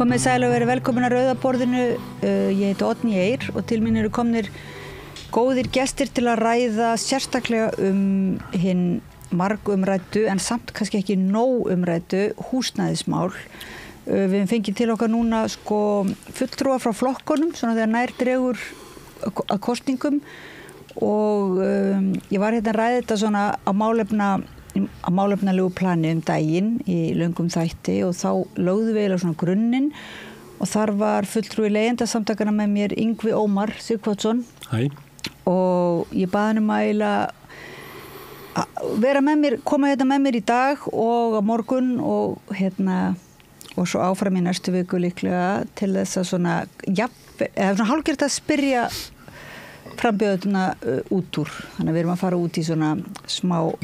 Komið sæl og verið velkomin að Rauða borðinu. Ég heiti Oddný Eir og til mín eru komnir góðir gestir til að ræða sérstaklega hinn margumræddu en samt kannski ekki nóg umræddu húsnæðismál. Við höfum fengið til okkar núna fulltrúa frá flokkunum, svona þegar nær dregur að kosningum og ég var hérna að ræða þetta svona á málefnalegu plani daginn í löngum þætti og þá lögðum við eiginlega svona grunninn og þar var fulltrúi leigjendasamtakanna með mér Yngvi Ómar Sighvatsson. Hæ. Og ég bað hann að eiginlega vera með mér, koma hérna með mér í dag og á morgun og og svo áfram í næstu viku líklega til þess að svona hálfgert að spyrja frambjóðuna út úr. Þannig að við erum að fara út í svona smá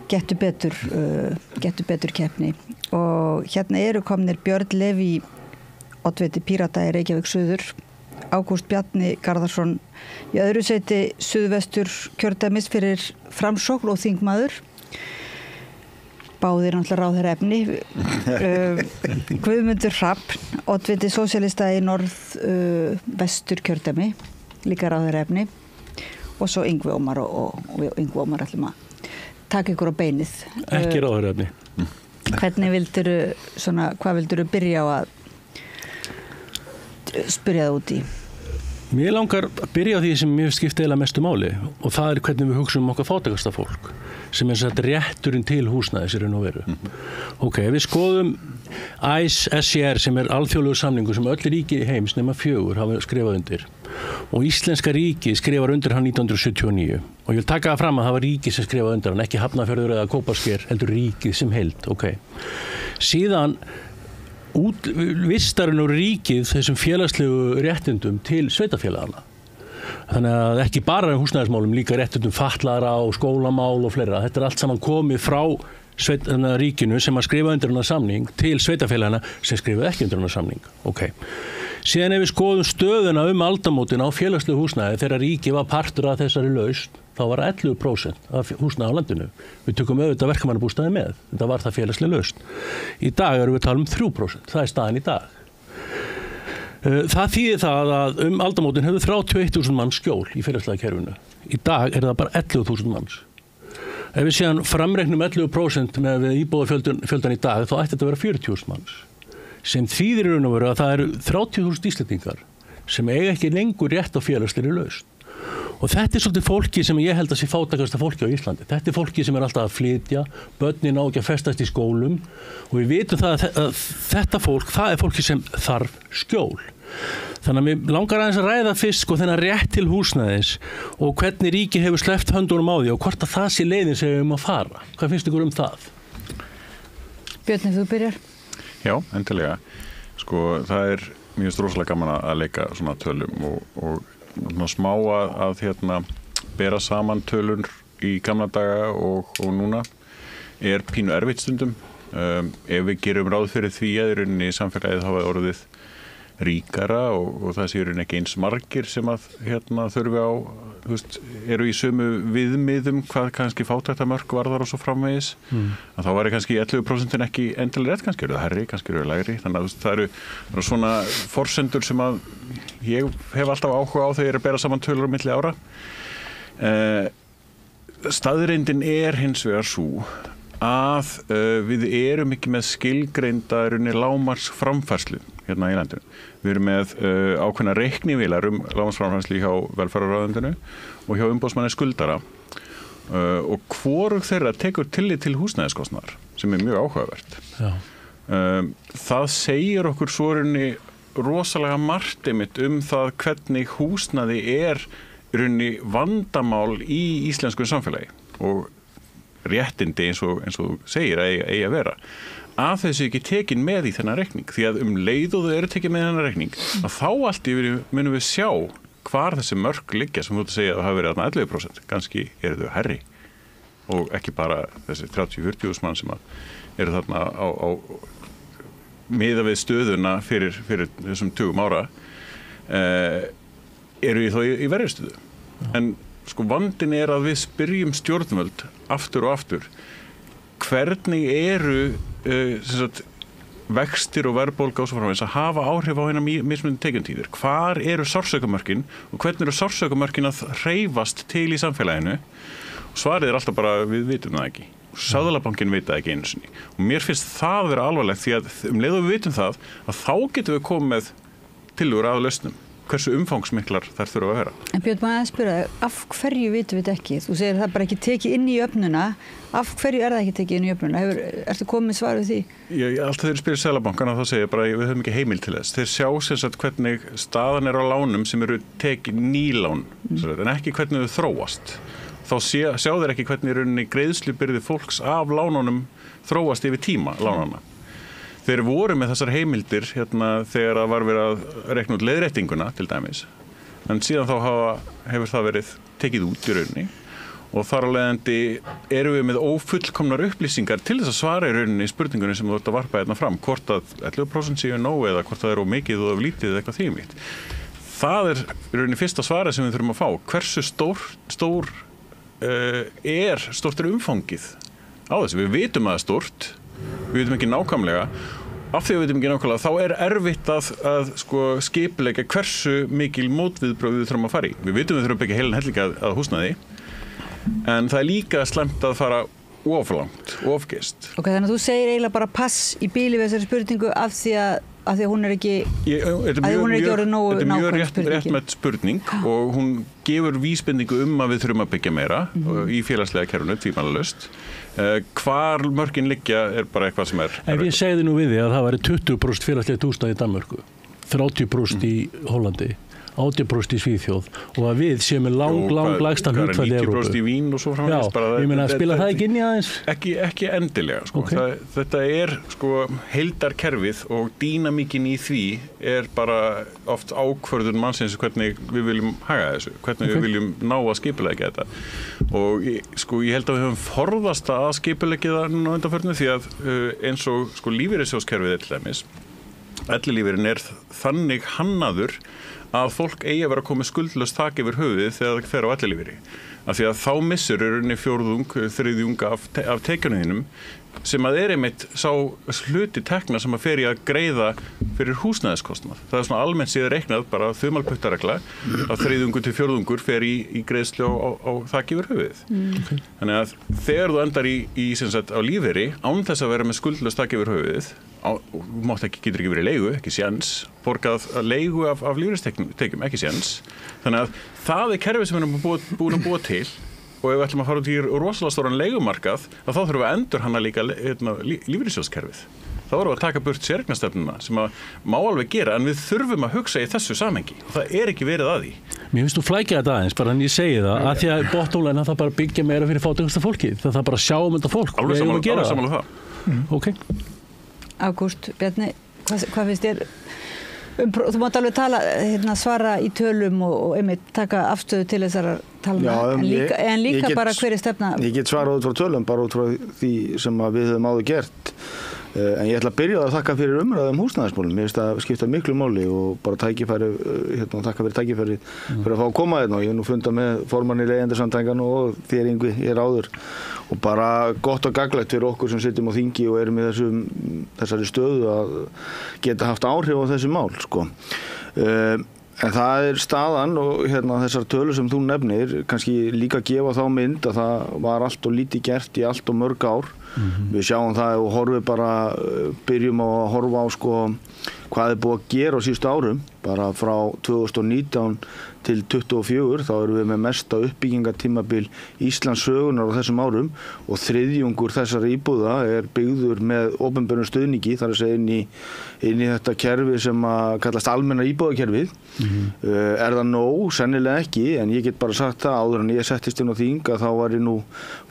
Gettu betur keppni og hérna eru komnir Björn Leví oddviti Pírata í Reykjavík Suður, Ágúst Bjarni Garðarsson í öðru sæti Suðvestur kjördæmis fyrir Framsókn og þingmaður, báðir náttúrulega ráðherraefni, Guðmundur Hrafn oddviti sósíalista í Norðvestur kjördæmi, líka ráðherraefni og svo Yngvi Ómar og Yngvi Ómar ætlum að taka ykkur á beinið. Ekki ráðherraefni. Hvað vildirðu byrja á að spyrja það út í? Mér langar að byrja á því sem mér skiptir eiginlega mestu máli og það hvernig við hugsum okkar fátækasta fólk sem sagt rétturinn til húsnæðis í raun og veru. Ok, ef við skoðum ICE-SCR sem alþjóðlegur samningur sem öll ríki heims nema 4 hafa skrifað undir og íslenska ríkið skrifar undir hann 1979 og ég vil taka það fram að það var ríkið sem skrifað undir hann, ekki Hafnarfjörður eða Kópasker, heldur ríkið sem heild, ok. Síðan vistarinn úr ríkið þessum félagslegu réttindum til sveitarfélagana. Þannig að ekki bara húsnæðismálum, líka réttindum fatlaðra og skólamál og fleira. Þetta allt saman komið frá ríkinu sem að skrifa undir hana samning til sveitarfélagana sem skrifa ekki undir hana samning. Ok. Síðan ef við skoðum stöðuna aldamótin á félagslegu húsnæði þegar ríkið var partur af þessari lausn, þá var 11% af húsnæði á landinu. Við tökum auðvitað verkamannabústaði með. Þetta var það félagsleg lausn. Í dag erum við að tala 3%. Það er staðan í dag. Það þýðir það að aldamótin hefur 31.000 manns skjól í félagslega kerfinu. Í dag er það bara 11.000 manns. Ef við síðan framreiknum 11% með íbúðafjöldan í dag, þá ætti þetta að vera 40.000 manns. Sem þýðir í raun og veru að það eru 30.000 Íslendingar sem eiga ekki lengur rétt á félagslegri lausn. Og þetta svolítið fólki sem ég held að sé fátækasta fólki á Íslandi. Þetta fólki sem alltaf að flytja, börnin á ekki að festast í skólum og við vitum það að þetta fólk, það fólki sem þarf skjól. Þannig að mér langar aðeins að ræða fyrst þennan rétt til húsnæðis og hvernig ríki hefur sleppt höndunum á því og hvort að það sé leiðin sem við að fara. Hvað finnst ykkur það? Björn, ef þú byrjar. Já, endilega. Það mjög rosalega gaman að leika svona tölum og smá að bera saman tölur í gamla daga og núna pínu erfitt stundum. Ef við gerum ráð fyrir því að í rauninni samfélagið hafa orðið ríkara og það sé í rauninni ekki eins margir sem að þurfi á, eru í sömu viðmiðum hvað kannski fátæktamörk varðar og svo framvegis. Að þá væri kannski 11% ekki endilega rétt, kannski eru það herri, kannski eru það lægri. Þannig að það eru svona forsendur sem að ég hef alltaf áhuga á þegar ég að bera saman tölur á milli ára. Staðreyndin hins vegar sú að við erum ekki með skilgreinda lágmarks framfærslu hérna í landinu. Við erum með ákveðna reiknivélar lágmarksframfærslu hjá velferðarráðuneytinu og hjá umboðsmanni skuldara og hvorug þeirra tekur tillit til húsnæðiskostnaðar sem mjög áhugavert. Já. Það segir okkur svo rosalega margt einmitt það hvernig húsnæði í vandamál í íslensku samfélagi og réttindi eins og þú segir eigi að vera að þessu ekki tekin með í þennan reikning því að leið og þau eru tekin með þennan reikning að þá allt yfir munum við sjá hvar þessi mörk liggja sem þú segja að það hafi verið 11%, kannski eru þau herri og ekki bara þessi 30-40 mann sem eru þarna á miðað við stöðuna fyrir þessum 20 ára eru þó í verri stöðu. En vandinn að við spyrjum stjórnvöld aftur og aftur hvernig eru vextir og verðbólga og svo framvegis að hafa áhrif á hérna mismunandi tekjutíðir. Hvar eru sársaukamörkin og hvernig eru sársaukamörkin að hreyfast til í samfélaginu? Og svarið alltaf bara, við vitum það ekki. Seðlabankinn veit það ekki einu sinni. Og mér finnst það vera alvarlegt því að leið og við vitum það að þá getum við komið með tillögur að lausnum. Hversu umfangsmiklar þær þurfa að vera. En Björn, maður að spyrja, af hverju vitum við þetta ekki? Þú segir það bara ekki tekið inn í öfnuna. Af hverju það ekki tekið inn í öfnuna? Ertu komið með svar við því? Alltaf þegar spyrir Seðlabankana þá segir bara við höfum ekki heimild til þess. Þeir sjá sem sagt hvernig staðan á lánum sem eru tekið nýlán, en ekki hvernig þau þróast. Þá sjá þeir ekki hvernig í rauninni greiðslubyrði fólks af lánunum þróast yfir tíma lánana. Þeir voru með þessar heimildir þegar það var verið að rekna út leiðréttinguna til dæmis. En síðan þá hefur það verið tekið út í rauninni og þar af leiðandi erum við með ófullkomnar upplýsingar til þess að svara í rauninni spurningunni sem þú ert að varpa hérna fram, hvort að 11% séu nóg eða hvort það er ómikið og of lítið eða eitthvað þvíumlíkt. Það er í rauninni fyrsta svarið sem við þurfum að fá. Hversu stórt er umfangið á þessu? Við vitum að það er stórt. Við vitum ekki nákvæmlega, af því að við vitum ekki nákvæmlega, þá er erfitt að skipuleggja hversu mikil mótviðbrögð við þurfum að fara í. Við vitum við þurfum ekki heilan hellinga að húsnæði, en það er líka slæmt að fara oflangt, ofgist. Ok, þannig að þú segir eiginlega bara pass í bíli við þessari spurningu af því að hún er ekki orðið nógu nákvæm spurning. Þetta er mjög réttmætt spurning og hún gefur vísbendingu að við þurfum að byggja meira í félagslega kerfinu, tvímælalaust. Hvar mörkin liggja er bara eitthvað sem er. En ég segði nú við því að það væri 20% félagslegt húsnæði í Danmörku, 30% í Hollandi, 80% í Svíþjóð og að við séum með lægsta hlutfall í Evrópu. 90% í Vín og svo framvegis. Já, ég meina að spila það ekki inn í aðeins? Ekki endilega. Okay. Þetta er heildarkerfið og dýnamíkin í því er bara oft ákvörðun mannsins hvernig við viljum haga þessu, hvernig við viljum ná að skipuleggja þetta. Og ég held að við höfum forðast að skipuleggja það núna undanförnu því að eins og lífeyrissjóðskerfið til dæmis, ellilífeyrinn er þannig hannaður að fólk eigi að vera að koma skuldlaust þak yfir höfuðið þegar það fer á ellilífeyri. Af því að þá missur rauninni fjórðung, þriðjung af tekjunum þínum sem að einmitt sá hluti tekna sem að fer í að greiða fyrir húsnæðiskostnað. Það er svona almennt síðan reiknað bara þumalputtaregla að þriðjungur til fjórðungur fer í greiðslu á þak yfir höfuðið. Okay. Þannig að þegar þú endar í sem sagt á lífeyri án þess að vera með skuldlaust þak yfir höfuðið getur ekki verið leigu, ekki séns, borgað leigu af lífeyristekjum, ekki séns. Þannig að það er kerfið sem við erum búin að búa til og ef við ætlum að fara út í rosalega stóran leigumarkað, þá þurfum við að endurhanna líka lífeyrissjóðskerfið. Þá erum við að taka burt séreignarstefnuna sem að má alveg gera, en við þurfum að hugsa í þessu samhengi. Og það er ekki verið að því. Mér finnst þú flækja þetta aðeins, bara en ég segi það, að því að bottónlega það bara byggja meira fyrir fátækasta fólki. Það bara sjá þetta fólk. Alveg samanlega það. Okay. Ágúst, Bjarni, hvað finnst þér? Þú mátt alveg svara í tölum og einmitt taka afstöðu til þessar talna, en líka bara hver er stefna? Ég get svarað út frá tölum, bara út frá því sem við höfum áður gert. En ég ætla að byrja að þakka fyrir umræðu húsnæðismálum. Mér finnst það skipta miklu máli og bara tækifæri, þakka fyrir tækifæri fyrir að fá að koma hérna og ég hef nú fundað með formanni Leigjendasamtakanna og þér Yngvi hér áður og bara gott og gagnlegt fyrir okkur sem sitjum á þingi og erum í þessari stöðu að geta haft áhrif á þessi mál, sko. En það er staðan og þessar tölur sem þú nefnir kannski líka gefa þá mynd að það var allt og lítið gert í allt og mörg ár. Við sjáum það og horfum bara, byrjum á að horfa á hvað er búið að gera á síðustu árum. Bara frá 2019 til 2024 þá erum við með mesta uppbyggingatímabil Íslands sögunar á þessum árum og þriðjungur þessara íbúða er byggður með opinberum stuðningi, þar að segja inn í þetta kerfi sem að kallast almenna íbúðakerfið. Er það nóg? Sennilega ekki, en ég get bara sagt það áður en ég settist inn á þing að þá var ég nú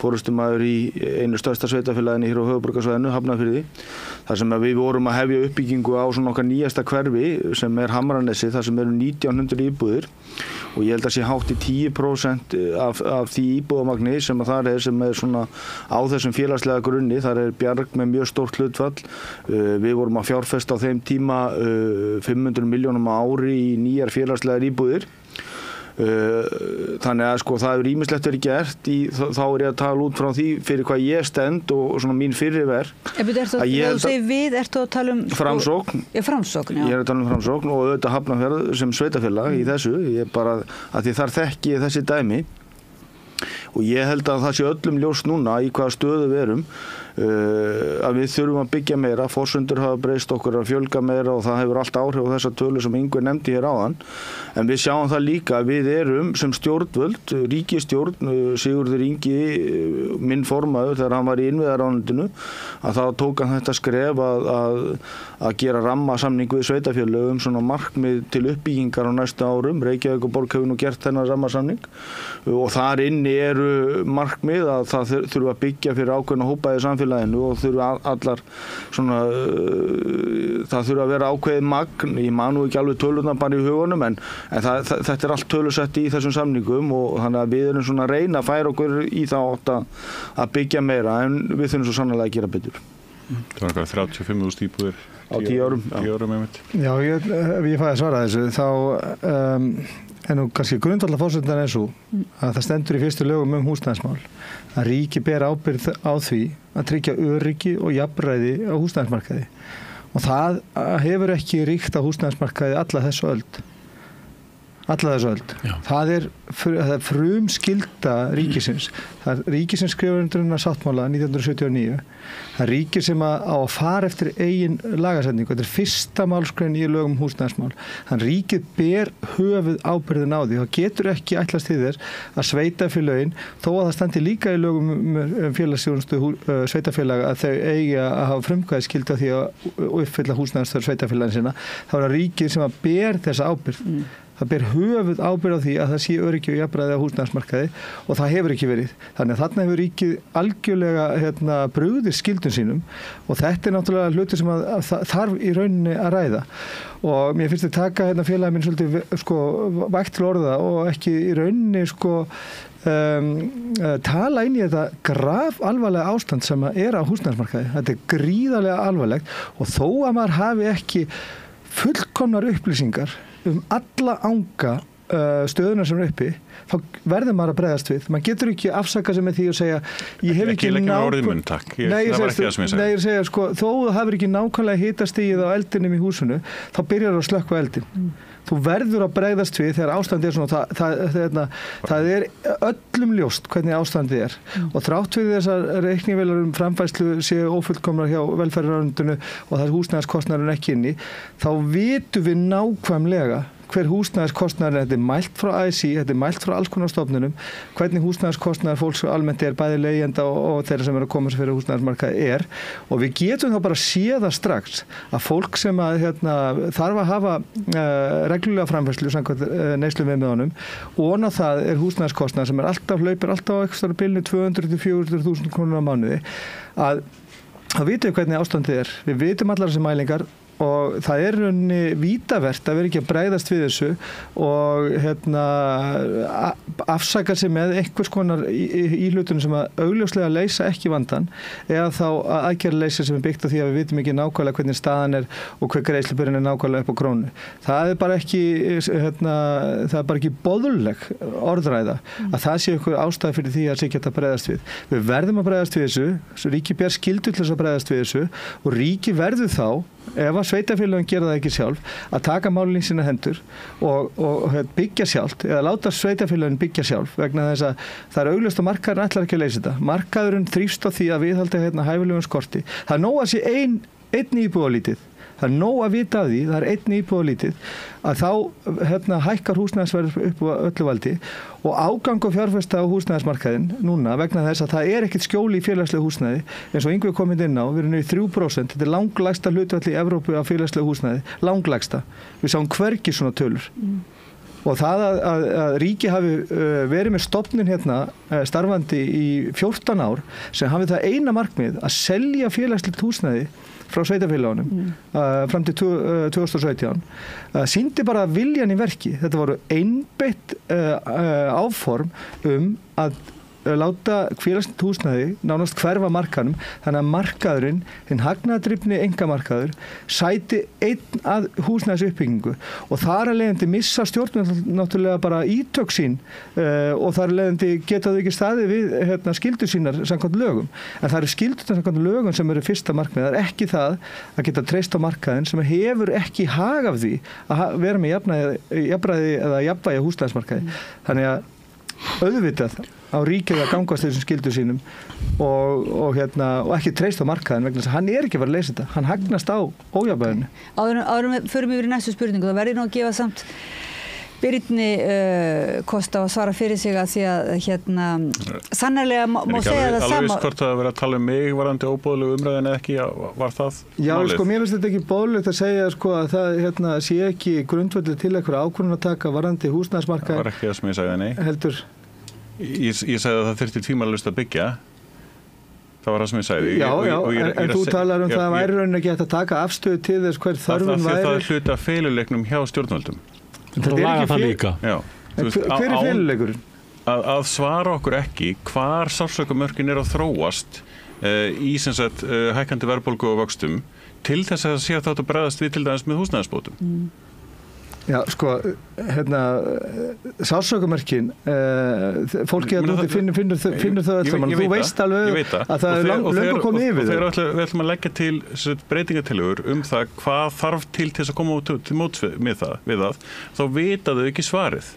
forystumaður í einu stærsta sveitarfélaginu hér á höfuðborgarsvæðinu, Hafnarfirði, þar sem við vorum að hefja uppbyggingu á svona okkar nýjasta hverfi sem er Hamranesi, þar sem eru 1900 íbúðir og ég held að sé hátt í 10% af því íbúðamagni sem að þar sem er svona á þessum félagslega grunni. Þar er Bjarg með mjög stórt hlutfall. Við vorum að fjárfesta á þeim tíma 500 milljónum á ári í nýjar félagslegar íbúðir. Þannig að sko það hefur ýmislegt verið gert þá ég að tala út frá því fyrir hvað ég stend og svona mín fyrirverk. Þú segir við, ertu að tala um Framsókn. Framsókn, já. Ég að tala um Framsókn og auðvitað Hafnarfjörð sem sveitafélag í þessu, ég bara að því þar þekki ég þessi dæmi og ég held að það sé öllum ljóst núna í hvaða stöðu við erum að við þurfum að byggja meira, forsendur hafa breyst, okkur að fjölga meira og það hefur allt áhrif á þessa tölu sem Ingvi nefndi hér áðan, en við sjáum það líka að við erum sem stjórnvöld, ríkisstjórn, Sigurður Ingi, minn formaður þegar hann var í innviðaráðuneytinu, að þá tók hann þetta skref að gera rammasamning við sveitarfélög svona markmið til uppbyggingar á næstu árum, Reykjavík og Borg hefur nú gert þennan rammasamning og þar inni eru markmið að það þurfa að byggja fyrir ákveðna hópa í samfélaginu og þurfa allar svona, það þurfa að vera ákveðið magn, ég man nú ekki alveg tölurnar bara í hugunum en þetta er allt tölusett í þessum samningum og þannig að við erum svona að reyna að færa okkur í þá átt að byggja meira en við þurfum svo sannlega að gera betur. Það var eitthvað 35.000 íbúðir á 10 árum. 10 árum einmitt. Já, ég fæði að svara þessu þá en nú kannski grundvallar forsendan er svo að það stendur í fyrstu lögum húsnæðismál að ríki ber ábyrgð á því að tryggja öryggi og jafnræði á húsnæðismarkaði og það hefur ekki ríkt á húsnæðismarkaði alla þessu öld. Það er frumskylda ríkisins. Það er ríkisins skrifar undir sáttmála 1979. Það er ríkið sem á að fara eftir eigin lagasetningu. Þetta er fyrsta málsgrein í lögum húsnæðismál. Þannig ríkið ber höfuð ábyrgðin á því. Það getur ekki ætlast til þess að sveitarfélögin, þó að það standi líka í lögum félagsþjónustu sveitarfélaga að þau eiga að hafa frumkvæðisskyldu á því að uppfylla húsnæðisþörf sveitarfélagin sinna, þá er það ríkið sem að ber þessa ábyrgð. Það ber höfuð ábyrgð á því að það sé öryggi og jafnræði á húsnæðismarkaði og það hefur ekki verið. Þannig að þarna hefur ríkið algjörlega brugðið skyldum sínum og þetta er náttúrulega hluti sem að þarf í rauninni að ræða. Og mér finnst að taka félagið minn svolítið vægt til orða og ekki í rauninni tala inn í þetta graf alvarlega ástand sem er á húsnæðismarkaði. Þetta er gríðarlega alvarlegt og þó að maður hafi ekki fullkomnar upplýsingar alla anga stöðuna sem uppi, þá verður maður að bregðast við. Maður getur ekki afsaka sig með því að segja ég hef ekki þó þú hafur ekki nákvæmlega hitastigið á eldinum í húsinu, þá byrjar að slökkva eldin. Þú verður að bregðast við þegar ástandið er svona, það er öllum ljóst hvernig ástandið er og þrátt við þessar reiknivélar framfærslu séu ófullkomnar hjá velferðarráðuneytinu og það er húsnæðiskostnaðurinn ekki inni, þá vitum við nákvæmlega hver húsnæðiskostnaður, þetta er mælt frá ASÍ, þetta er mælt frá alls konar stofnunum, hvernig húsnæðiskostnaður fólks almennt er, bæði leigjenda og þeirra sem eru að koma sér fyrir húsnæðismarkaði er og við getum þá bara séð það strax að fólk sem að þarf að hafa reglulega framfærslu samkvæmt neysluviðmiðunum og á það er húsnæðiskostnaður sem hlaupir alltaf á eitthvað bilinu 200-400.000 krónur á mánuði að vitum við hvernig ástandið er. Við vitum allar þessi mælingar og það er raunni vítavert að vera ekki að bregðast við þessu og afsaka sig með einhvers konar í hlutunum sem að augljóslega leysa ekki vandan eða þá aðgerðaleysi sem er byggt á því að við vitum ekki nákvæmlega hvernig staðan er og hver greiðslubyrðin er nákvæmlega upp á krónu. Það er bara ekki boðuleg orðræða að það sé einhver ástæða fyrir því að sé ekki að bregðast við. Við verðum að bregðast við þessu, ríki ber skyldu til þess að bregðast við þessu og ríki verður þá ef að sveitarfélögin gera það ekki sjálf að taka málin í sína hendur og byggja sjálft eða láta sveitarfélögin byggja sjálf vegna þess að það er augljóst að markaðurinn ætlar ekki að leysa þetta. Markaðurinn þrífst á því að viðhalda hæfilegum skorti. Það er nóg að sé einn íbúðalítið. Það er nóg að vita af því, það er einn íbúðalítið að þá hækkar húsnæðisverð upp á öllu valdi og ágang og fjárfesta á húsnæðismarkaðinn núna vegna þess að það er ekkert skjóli í félagslegu húsnæði eins og Ingvi kom inn á, við erum í 3%, þetta er langlægsta hlutfall í Evrópu á félagslegu húsnæði, langlægsta. Við sáum hvergi svona tölur. Og það að ríki hafi verið með stofnun starfandi í 14 ár sem hafi það eina markmið að selja félagslegt húsnæði frá sveitarfélagunum fram til 2017 sýndi bara viljan í verki. Þetta voru einbeitt áform að láta félagslegt húsnæði nánast hverfa markaðnum, þannig að markaðurinn, hinn hagnaðardrifni einkamarkaður, sæti einn að húsnæðisuppbyggingu og þar að leiðandi missa stjórnvöld náttúrulega bara ítök sín og þar að leiðandi geta þau ekki staðið við skyldur sínar samkvæmt lögum. En það eru skyldur samkvæmt lögum sem eru fyrsta markmið, það er ekki það að geta treyst á markaðinn sem hefur ekki hag af því að vera með jafnræði eða jafnvægi húsnæðismarkaði. Þannig að auðvitað á ríkið að gangast þessum skyldur sínum og ekki treyst á markaðin vegna þess að hann ekki að fara að leysa þetta, hann hagnast á ójafnvæginu. Áður við förum yfir í næstu spurningu, það verður nú að gefa samt Birni kost á að svara fyrir sig að því að sannarlega má segja það sama. Alveg hvort það að vera að tala mig varandi óboðlegu umræðin eða ekki, var það Já, málið? Mér finnst þetta ekki boðlegt að segja að það sé ekki grundvöldið til einhverja ákvörðun að taka varandi húsnæðismarkaðinn. Það var ekki það sem ég sagði, nei. Heldur. Ég sagði að það þyrfti tvímælalaust að byggja. Það var það sem ég sagði. Já, en þú talar það að væri raunin ekki hægt að taka afstöðu til þess hver þörfin væri. Það er hluti af feluleiknum hjá stjórnvöldum. Það laga það líka. Já. Hver er feluleikurinn? Að svara okkur ekki hvar sársaukamörkin að þróast í sem sagt hækkandi verðbólgu og vöxtum til þess að sé að þetta bregðast við til dæmis með húsnæðisbótum. Já, sársaukamörkin fólki að núti finnur þau öll saman. Þú veist alveg að það er löngu komið yfir þau. Við ætlum að leggja til breytingatillögur það hvað þarf til þess að koma til móts við það. Þá vita þau ekki svarið.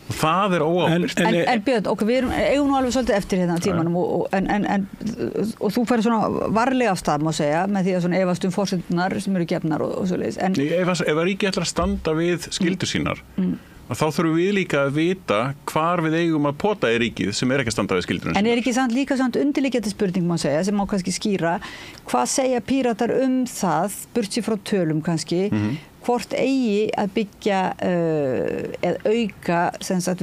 Og það er óábyrgt. En Björn, við eigum nú alveg svolítið eftir hérna tímanum og þú færir svona varlega af stað, má segja, með því að svona efast forsendunar sem eru gefnar og svoleiðis. Ef að ríkið ætlar að standa við skyldur sínar, þá þurfum við líka að vita hvar við eigum að pota í ríkið sem ekki að standa við skyldur sínar. En er ekki líka undirliggjandi spurning, má segja, sem má kannski skýra, hvað segja Píratar það, burtsér frá tölum kannski, hvort eigi að byggja eða auka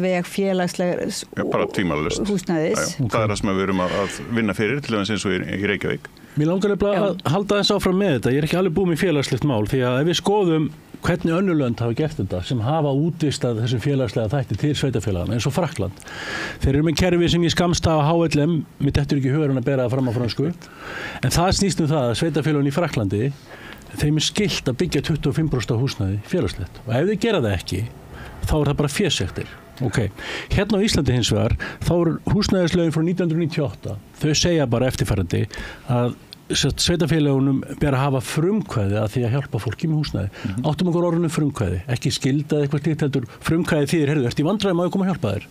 veg félagslegs húsnæðis. Það er það sem við erum að vinna fyrir, til dæmis eins og í Reykjavík. Mér langar að halda þess áfram með þetta. Ég er ekki alveg búið með félagslegt mál, því að ef við skoðum hvernig önnur lönd hafa gert þetta sem hafa útvistað þessum félagslega þætti til sveitarfélagana eins og Frakkland. Þeir eru með kerfi sem ég skamst af HLM, mitt eftir ekki hugarinn að bera það fram á frönsku. En það snýst það að sveitarfélagin í Frakklandi þeim er skylt að byggja 25% af húsnæði félagslegt. Og ef þið gera það ekki, þá er það bara fésektir. Hérna á Íslandi hins vegar, þá er húsnæðislögin frá 1998. Þau segja bara eftirfarandi að sveitarfélagunum ber að hafa frumkvæði að því að hjálpa fólki með húsnæði. Áttum okkur orðunum frumkvæði, ekki skylda eitthvað slíkt heldur. Frumkvæði þýðir, ert í vandræðum að koma að hjálpa þér.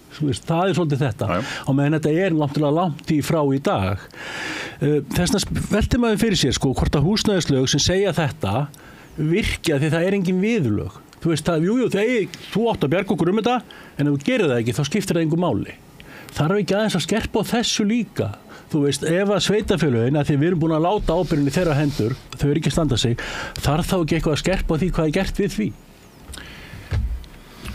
Það er svolítið þetta. Og meðan þetta er náttúrulega langt í frá í dag. Þessna veltir maður fyrir sér hvort að húsnæðislög sem segja þetta virkja því það er engin viðurlög. Þú veist það, þú átt að bjarga okkur þetta, en ef þú gerir það ekki, þá skiptir það engu máli. Þarf ekki aðeins að skerpa á þessu líka. Þú veist, ef að sveitarfélögin, að því við erum búin að láta ábyrgðinni þeirra hendur, þau eru ekki að standa sig, þarf þá ekki eitthvað að skerpa á því hvað er gert við því?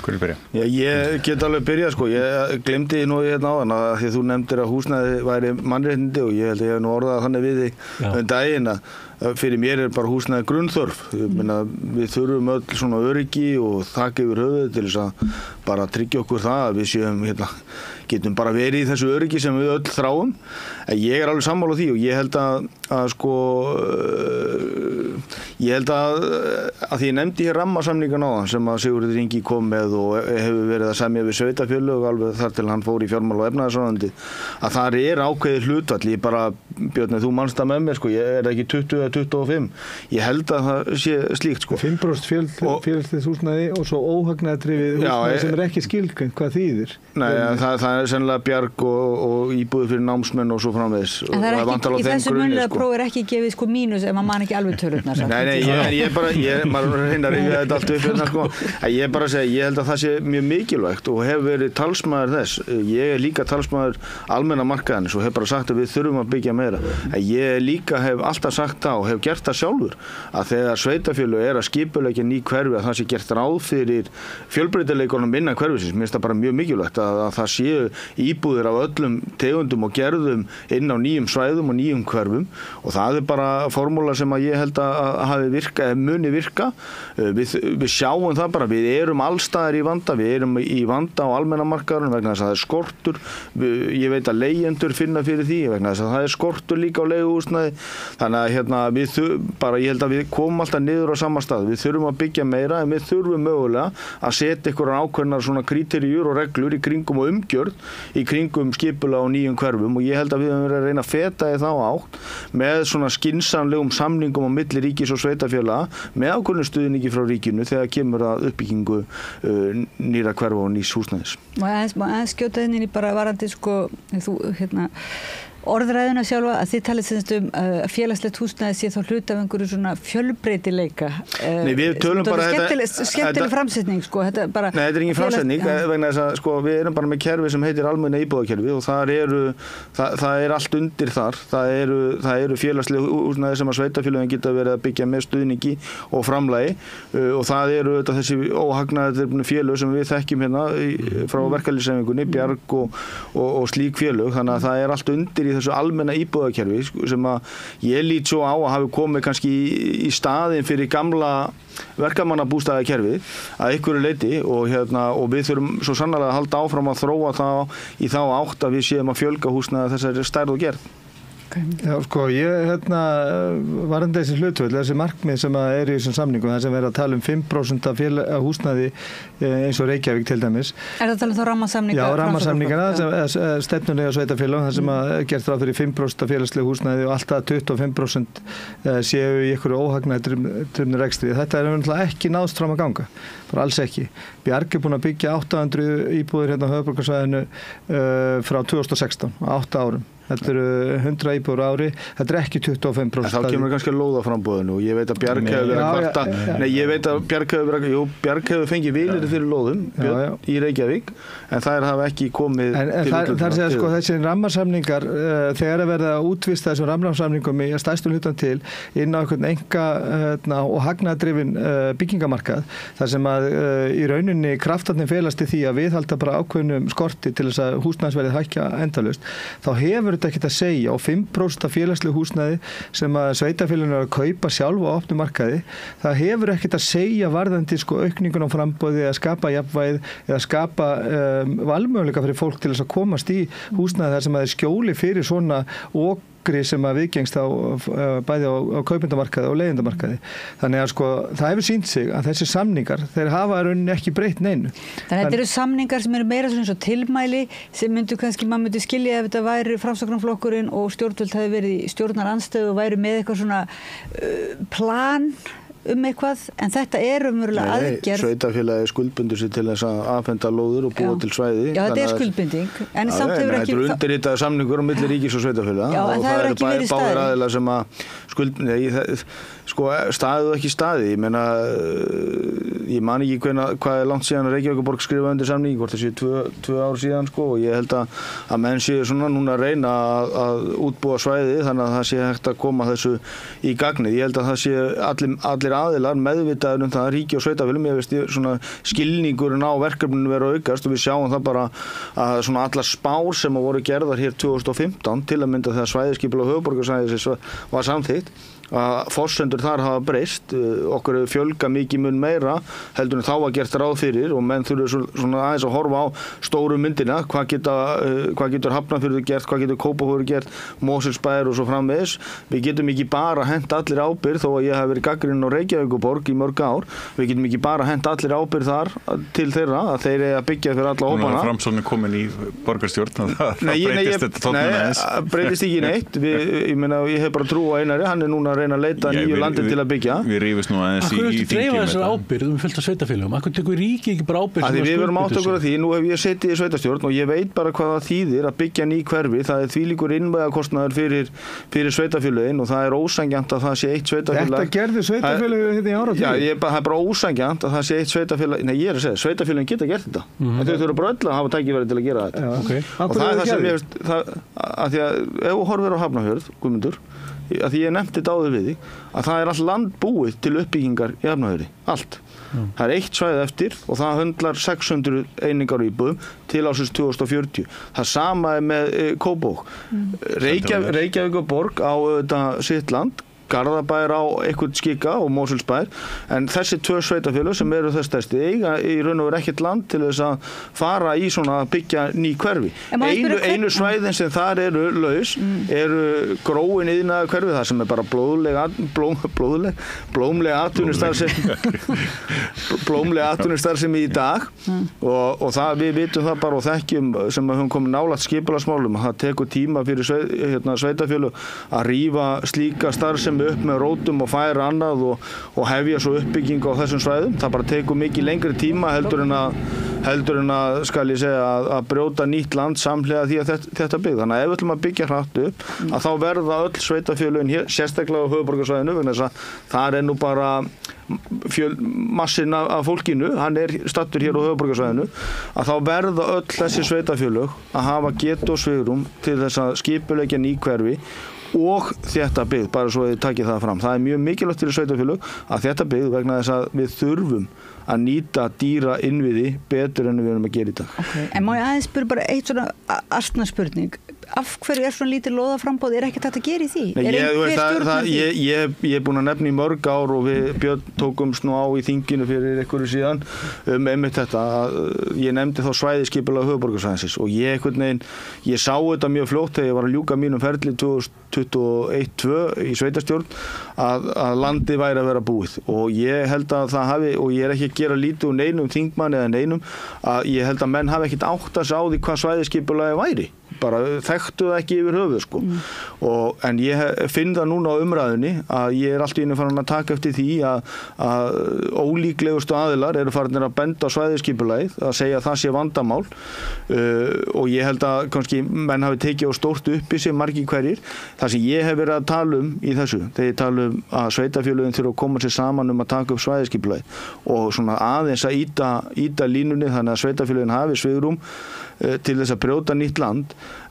Hvernig byrja? Já, ég get alveg byrjað ég glemdi nú hérna áðan að því að þú nefndir að húsnæði væri mannréttindi og ég held að ég hef nú orðað þannig við þig daginn að fyrir mér er bara húsnæði grunnþörf. Við þurfum öll svona öryggi og þak yfir höfuð til þess að bara tryggja okkur það að við séum getum bara verið í þessu öryggi sem við öll þráum. En ég er alveg sammála því og ég held að því ég nefndi hér rammasamningan áðan sem að Sigurður Ingi kom með og hefur verið að semja við sveitarfélög alveg þar til hann fór í fjármála- og efnahagsráðuneytið, að þar er ákveðið hlutfall. Ég bara, Björn, þú manst það með mér, ég er ekki 20 eða 25. Ég held að það sé slíkt 5% félagslega húsnæði og svo óhagnaðardrifið húsnæði sem er ekki skilgreint, hvað þýðir? Nei, það er sennilega bjarg og íbúðir fyrir námsmenn og svo framvegis. En það er ekki, í þessu munnlega próf er ekki gefið mínus ef maður man ekki alveg tölurnar. Maður reyndar að rifja þetta allt upp ég bara segja, ég held að það sé mjög mikilvægt og hef verið talsmaður þess. Ég er líka talsmaður almenna markaðarins og hef bara sagt að við þurfum að byggja meira meira. En ég líka hef alltaf sagt það og hef gert það sjálfur að þegar sveitarfélög að skipuleggja ný hverfi að það sé gert ráð fyrir fjölbreytileikunum innan hverfisins. Mér finnst það bara mjög mikilvægt að það séu íbúðir af öllum tegundum og gerðum inn á nýjum svæðum og nýjum hverfum og það bara formúla sem að ég held að hafi muni virka. Við sjáum það bara, við erum allstaðar í vanda, við erum í vanda á almennamarkaðurinn vegna þess að það er skortur, ég veit að leigjendur finna fyrir því vegna þess að það er skortur líka á leiguhúsnæði, þannig að ég held að við komum alltaf niður á sama stað, við þurfum að byggja meira en við þurfum mögulega að setja einhverjar ákveðnar svona kríteríur og reglur í kringum og umgjörð í kringum skipulag og nýjum hverfum og ég held að við höfum verið að reyna að feta í þá átt með svona skynsamlegum samningum á milli ríkis og sveitarfélaga með ákveðnum stuðningi frá ríkinu þegar kemur að uppbyggingu nýra hverfa og nýs húsnæðis. Má aðeins skjóta henni bara varandi orðræðuna sjálfa að þið talið að félagslegt húsnæði sé þá hluta af einhverju svona fjölbreytileika. Nei, við tölum bara skemmtileg framsetning Nei, þetta er engin framsetning vegna þess að við erum bara með kerfi sem heitir almenna íbúðakerfi og það er allt undir þar. Það eru félagsleg húsnæði sem að sveitarfélögin geta verið að byggja með stuðningi og framlagi og það eru þessi óhagnaðardrifnu félög sem við þekkjum hérna frá verkalýðshreyfingunni, Bjarg og slík félög, þannig að það er allt undir í þessu almenna íbúðakerfi sem að ég lít svo á að hafi komið kannski í staðinn fyrir gamla verkamannabústaðakerfi að einhverju leyti og við þurfum svo sannarlega að halda áfram að þróa það í þá átt að við séum að fjölga húsnæði þessari stærð og gerð. Já, ég varandi þessi hlutvöld, þessi markmið sem er í þessum samningum, það sem verið að tala 5% af húsnæði eins og Reykjavík til dæmis. Það að tala þá rammasamninga? Já, rammasamningana, stefnulega sveitarfélög, það sem gert ráð fyrir 5% af félagslegu húsnæði og alltaf 25% séu í einhverju óhagnaðardrifnu rekstri. Þetta er ekki náðst fram að ganga, bara alls ekki. Bjarg er búin að byggja 800 íbúðir hérna á höfuðborgarsvæðinu frá 2016, 8 árum. Þetta eru 100 íbúðir á ári, þetta er ekki 25%. En þá kemur kannski að lóðaframboðinu og ég veit að Bjarg hefur verið að kvarta. Nei, ég veit að Bjarg hefur fengið vilyrði fyrir lóðum í Reykjavík, en það hafa ekki komið til útlutunar. Það er þessi rammasamningar, þegar að verða að útvista þessum rammasamningum í stærstu hlutan til inn á einhvern enga og hagnaðardrifin byggingamarkað, þar sem að í rauninni kraftarnir felast í því að viðhalda bara ákveðnum skorti til þess að húsnæðisverðið hækka endalaust, þá hefur þetta ekkert að segja og 5% af félagslegu húsnæði sem að sveitarfélaginu er að kaupa sjálf á opnum markaði, það hefur ekkert að segja varðandi aukningun á framboði eða skapa jafnvægið eða skapa valmöguleika fyrir fólk til þess að komast í húsnæði þar sem að er skjóli fyrir svona sem að viðgengst bæði á kaupendamarkaði og leigjendamarkaði. Þannig að það hefur sýnt sig að þessi samningar, þeir hafa rauninni ekki breytt neinu. Þannig að þetta eru samningar sem eru meira svona svo tilmæli sem maður myndi skilja ef þetta væri Framsóknarflokkurinn og stjórnvöld hefði verið í stjórnarandstöðu og væri með eitthvað svona plan eitthvað, en þetta er umverulega aðgerð. Sveitarfélagi skuldbundur sig til þess að afhenda lóður og búa til svæði. Já, þetta er skuldbinding, en samt hefur ekki... Þetta er undirritaður samningur á milli ríkis og sveitarfélaga. Já, en það hefur ekki verið staðið. Báðir aðilar sem að staðið og ekki staðið. Ég man ekki hvað er langt síðan að Reykjavíkurborg skrifaði undir samning, hvort það sé 2 ár síðan og ég held að menn séu svona núna að reyna að útbúa svæði þannig að það sé hægt að koma þessu í gagnið. Ég held að það sé allir aðilar meðvitaður það að ríki og sveitarfélögum, ég veist svona skilningurinn á verkefninu vera aukast og við sjáum það bara að svona allar spár sem voru gerðar hér 2015 til að mynda þegar svæðisskipulag höfuðborgarsvæðisins var samþykkt að forsendur þar hafa breyst, okkur fjölga mikið mun meira heldur en þá var gert ráð fyrir og menn þurfa svona aðeins að horfa á stóru myndina, hvað getur Hafnarfjörður gert, hvað getur Kópavogur gert, Mosfellsbær og svo framvegis. Við getum ekki bara hent allir ábyrgð þó að ég hef verið gagnrýninn á Reykjavíkurborg í mörg ár, við getum ekki bara hent allir ábyrgð þar til þeirra að þeir eiga að byggja fyrir alla hópana. Nú er Framsókn komin í borgarstjórn og það breytist þetta tóknum aðeins. Nei, breytist ekki neitt. Ég hef bara trú á Einari, hann er núna að reyna að leita nýju landi til að byggja. Við rífumst nú aðeins í þingjum. Akkur dreifa þessar ábyrgð fullt af sveitarfélögum? Akkur tekur ríki ekki bara ábyrgð? Við verum átt okkur af því, nú hef ég setið í sveitarstjórn og ég veit bara hvað það þýðir að byggja ný hverfi. Það er þvílíkur innviðakostnaður fyrir sveitarfélögin og það er ósanngjarnt að það sé eitt sveitarfélag. Þetta gerðu sveitarfélögin sveitarfélög í áratug. Já, það er bara ósanngjarnt að það sé eitt sveitafélag, nei ég er að segja, sveitafélögin geta gert þetta. En þau þurfa bara öll að hafa tækifæri til að gera þetta. Okay. Og það er það sem ég veist, að því að ef þú horfir á Hafnarfjörð, Guðmundur, að því ég nefndi þetta áður við því, að það er allt land búið til uppbyggingar í Hafnarfirði, allt. Það er eitt svæði eftir og það höndlar 600 einingar íbúðum til ásins 2040. Það sama er með Kópavog. Reykjavíkurborg á sitt land, Garðabær á eitthvað skika og Mosfellsbær, en þessi tvö sveitafélög sem eru þess stærsti eiga í raun og veru ekkert land til þess að fara í svona að byggja ný hverfi. Einu svæðin sem þar eru laus eru gróin iðnaðar hverfi, það sem er bara blómleg atvinnustarfsemi í dag og það við vitum það bara og þekkjum sem að höfum komið nálægt skipulagsmálum að það tekur tíma fyrir sveitafélög að rífa slíka starfsemi upp með rótum og færa annað og hefja svo uppbyggingu á þessum svæðum. Það bara tekur mikið lengri tíma heldur en að skal ég segja að brjóta nýtt land samhliða því að þetta byggð. Þannig að ef við ætlum að byggja hratt upp að þá verða öll sveitafélögin hér, sérstaklega á höfuðborgarsvæðinu, vegna þess að þar er nú bara massin af fólkinu, hann er stattur hér á höfuðborgarsvæðinu, að þá verða öll þessi sveitafélög að hafa getu og svigrúm til þess að skipuleggja ný hverfi og þetta byggð, bara svo að þið takið það fram. Það er mjög mikilvægt fyrir sveitafélög að þetta byggð vegna þess að við þurfum að nýta dýra innviði betur en við erum að gera í dag. Okay. En má ég aðeins spyrja bara eitt svona astnaspurning. Af hverju er svona lítið lóðaframbóð? Er ekkert hægt að gera í því? Ég er búin að nefna í mörg ár og við Björn tókumst nú á í þinginu fyrir einhverju síðan einmitt þetta. Ég nefndi þá svæðisskipulag höfuðborgarsvæðisins og ég sá þetta mjög fljótt þegar ég var að ljúka mínum ferli 2021-2 í sveitarstjórn að landi væri að vera búið og ég held að það hafi, og ég er ekki að gera lítið úr neinum þingmanni eða neinum, að ég held að menn hafi ekkert átt að sjá því hvað svæðisskipulagi væri. Bara þekktu það ekki yfir höfuð sko. En ég finn það núna á umræðunni að ég er allt í einu farin að taka eftir því að ólíklegustu aðilar eru farin að benda á svæðisskipulagið, að segja að það sé vandamál og ég held að kannski menn hafi tekið á stórt upp í sig margir hverjir. Það sem ég hef verið að tala um í þessu, þegar ég tala um að sveitafélögin þurfa að koma sér saman um að taka upp svæðisskipulagið og svona aðeins að íta línunni þannig að sveitafélögin hafi svigrúm til þess að brjóta nýtt land.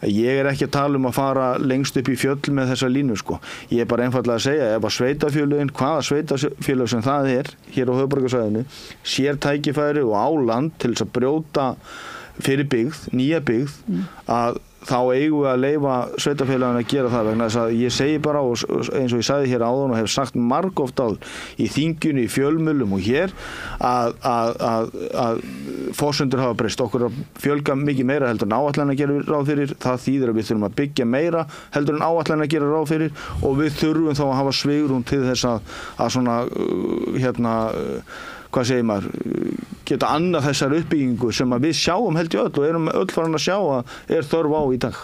Ég er ekki að tala um að fara lengst upp í fjöll með þessa línu sko. Ég er bara einfaldlega að segja ef að sveitafélögin, hvaða sveitafélög sem það er hér á höfuðborgarsvæðinu, sér tækifæri og á land til þess að brjóta fyrir byggð, nýja byggð, að þá eigum við að leyfa sveitafélagin að gera það vegna þess að ég segi bara og eins og ég sagði hér áðan og hef sagt margoft í þinginu, í fjölmiðlum og hér að forsendur hafa breyst, okkur að fjölga mikið meira heldur en áætlanir að gera ráð fyrir, það þýðir að við þurfum að byggja meira heldur en áætlanir að gera ráð fyrir og við þurfum þá að hafa svigrúm til þess að svona hvað segir maður, geta annað þessar uppbyggingu sem að við sjáum held ég öll og erum öll farin að sjá að er þörf á í dag.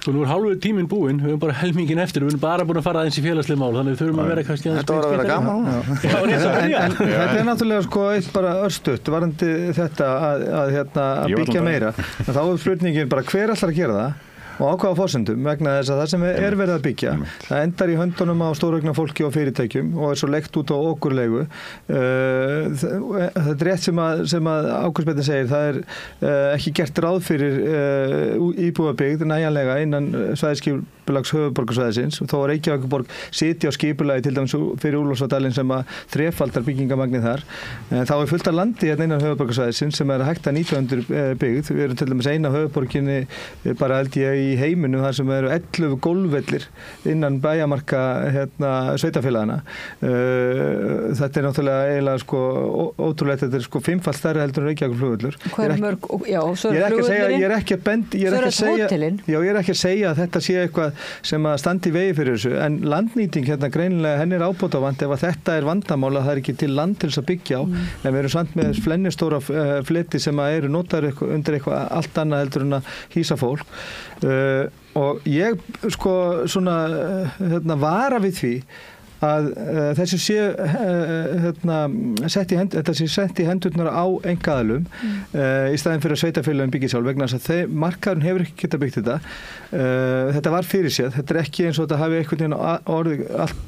Sko nú er hálfur tíminn búinn, við erum bara helmingin eftir, við erum bara búin að fara aðeins í félagsleg mál, þannig við þurfum að vera kannski aðeins. Þetta var að vera gaman. En þetta er náttúrulega sko eitt bara örstutt, varandi þetta að byggja meira. En þá er spurningin bara hver ætlar að gera það? Og ákvaða forsendum vegna þess að það sem er verið að byggja það endar í höndunum á stóraugna fólki og fyrirtækjum og er svo leikt út á okurleigu. Þetta er rétt sem að Ágúst segir, það er ekki gert ráð fyrir íbúðabyggð nægjanlega innan svæðisskipulags höfuðborgarsvæðisins og þó að Reykjavíkurborg sitja á skipulagi til dæmis fyrir Úlfarsfjalldalinn sem að þrefaldar byggingamagni þar. Þá er fullt af landi hérna innan höfuðborgarsvæðisins sem er hægt að nýta undir byggð. Við erum til dæmis eina höfuðborginni bara held ég í heiminum þar sem eru 11 gólfvellir innan bæjamarka sveitafélagana. Þetta er náttúrulega eiginlega sko ótrúlegt, þetta er sko 5-falt stærri heldur en Reykjavíkurflugvöllur. Hvað er mörg? Já, svo er flugvöllurinn. Ég er ekki að segja að þetta sé eitthvað sem að standi í vegi fyrir þessu, en landnýting greinilega henni er ábótavant ef að þetta er vandamál að það er ekki til land til þess að byggja á, en við erum samt með flennustóra fleti sem að eru notaður undir eitthvað allt annað heldur en að hýsa fólk. Og ég sko svona vara við því að þessu sé þetta sé sett í hendurnar á einkaaðilum í staðinn fyrir að sveitafélögin byggja sjálf vegna þess að markaðurinn hefur ekki getað byggt þetta. Þetta var fyrirséð, þetta ekki eins og þetta hafi einhvern veginn orðið allt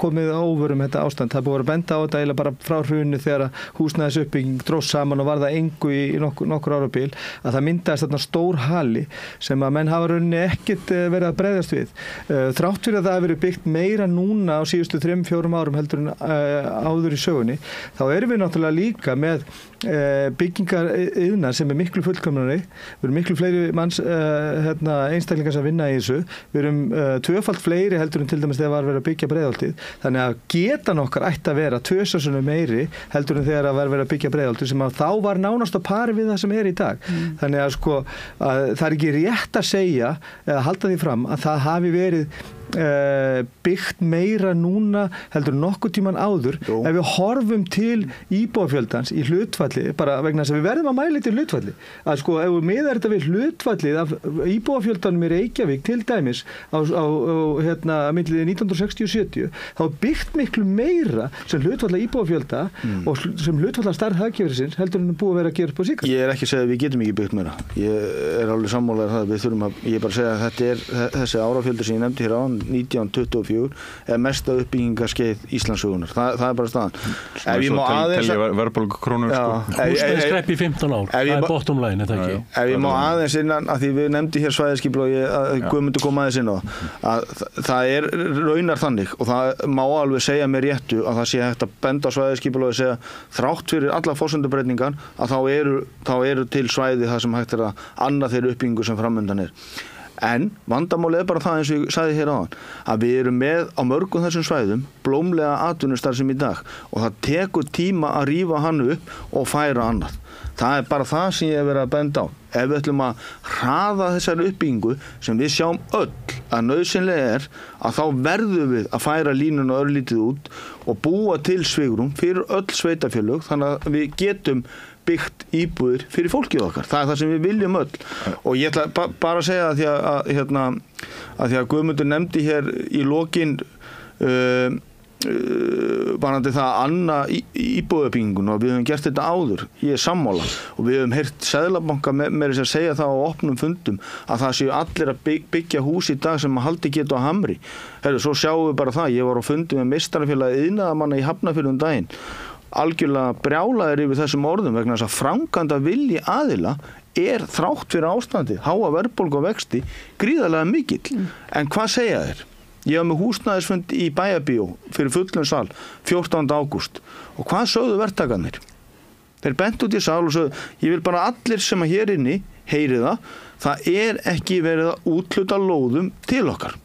komið á óvörum þetta ástand. Það búið að benda á þetta eiginlega bara frá hruni þegar húsnæðisuppbygging dróst saman og var það engu í nokkur árabil að það myndaðist þarna stór hali sem að menn hafa rauninni ekkert verið að bregðast við. Þrátt fyrir að það hafi verið byggt meira núna á síðustu 3-4 árum heldur en áður í sögunni, þá erum við náttúrulega líka með byggingar iðnar sem miklu fullkomnari. Við erum miklu fleiri einstaklingar sem vinna í þessu. Við erum tvöfalt fleiri heldur en til dæmis þegar var verið að byggja Breiðholtið. Þannig að getan okkar ætti að vera tvösvarsinnum meiri heldur en þegar var verið að byggja Breiðholtið sem að þá var nánast á pari við það sem er í dag. Þannig að að það er ekki rétt að segja eða halda því fram að það hafi verið byggt meira núna heldur nokkuð tíman áður. Ef við horfum til íbúafjöldans í hlutfalli, bara vegna þess að við verðum að mæla til hlutfalli, að ef við miðar þetta við hlutfallið af íbúafjöldanum í Reykjavík til dæmis á milli 1960-70, þá byggt miklu meira sem hlutfalla íbúafjölda og sem hlutfalla stærð hagkerfisins heldur en búið að vera að gera upp á síkast. Ég er ekki að segja að við getum ekki byggt meira. Ég er alveg sammálaður það. Við þurfum að, ég er bara að segja að þetta er þessi árafjöldi sem ég nefndi hér áðan 1924 er mesta uppbyggingaskeið Íslandssögunnar. Það er bara staðan. Ef ég má aðeins verðbólgukrónur húsnæðiskreppi í 15 ár. Það er bottom line, þetta ekki. Ef ég má aðeins innan, að því við nefndi hér svæðaskipulag að Guðmundur kom aðeins inn á að það er raunar þannig og það má alveg segja með réttu að það sé hægt að benda á svæðaskipulag og segja þrátt fyrir alla forsendubreitningar að þá eru til svæði það sem hægt að annað þeirri uppbyggingu sem framundan er. En vandamálið er bara það eins og ég sagði hér áðan að við erum með á mörgum þessum svæðum blómlega atvinnustarfsemi í dag og það tekur tíma að rífa hann upp og færa annað. Það er bara það sem ég hef verið að benda á. Ef við ætlum að hraða þessari uppbyggingu sem við sjáum öll að nauðsynlega er að þá verðum við að færa línuna örlítið út og búa til svigrúm fyrir öll sveitafélög þannig að við getum byggt íbúðir fyrir fólkið okkar. Það er það sem við viljum öll. Og ég ætla bara að segja að því að Guðmundur nefndi hér í lokin varðandi það að anna íbúðuppbygginguna og við höfum gert þetta áður. Ég er sammála og við höfum heyrt Seðlabanka með þess að segja það á opnum fundum að það séu allir að byggja hús í dag sem að haldi getu á hamri. Svo sjáum við bara það. Ég var á fundi með meistarafélagi iðnaðarmanna í Hafnarfirði um daginn. Algjörlega brjálaðir yfir þessum orðum vegna þess að framkvæmda vilji aðila er þrátt fyrir ástandið, háa verðbólgu og vexti gríðarlega mikill. En hvað segja þeir? Ég var með húsnæðisfund í Bæjarbíó fyrir fullum sal 14. ágúst og hvað sögðu verktakarnir? Þeir bentu út í sal og sögðu ég vil bara allir sem að hér inni heyri það er ekki verið að úthluta lóðum til okkar.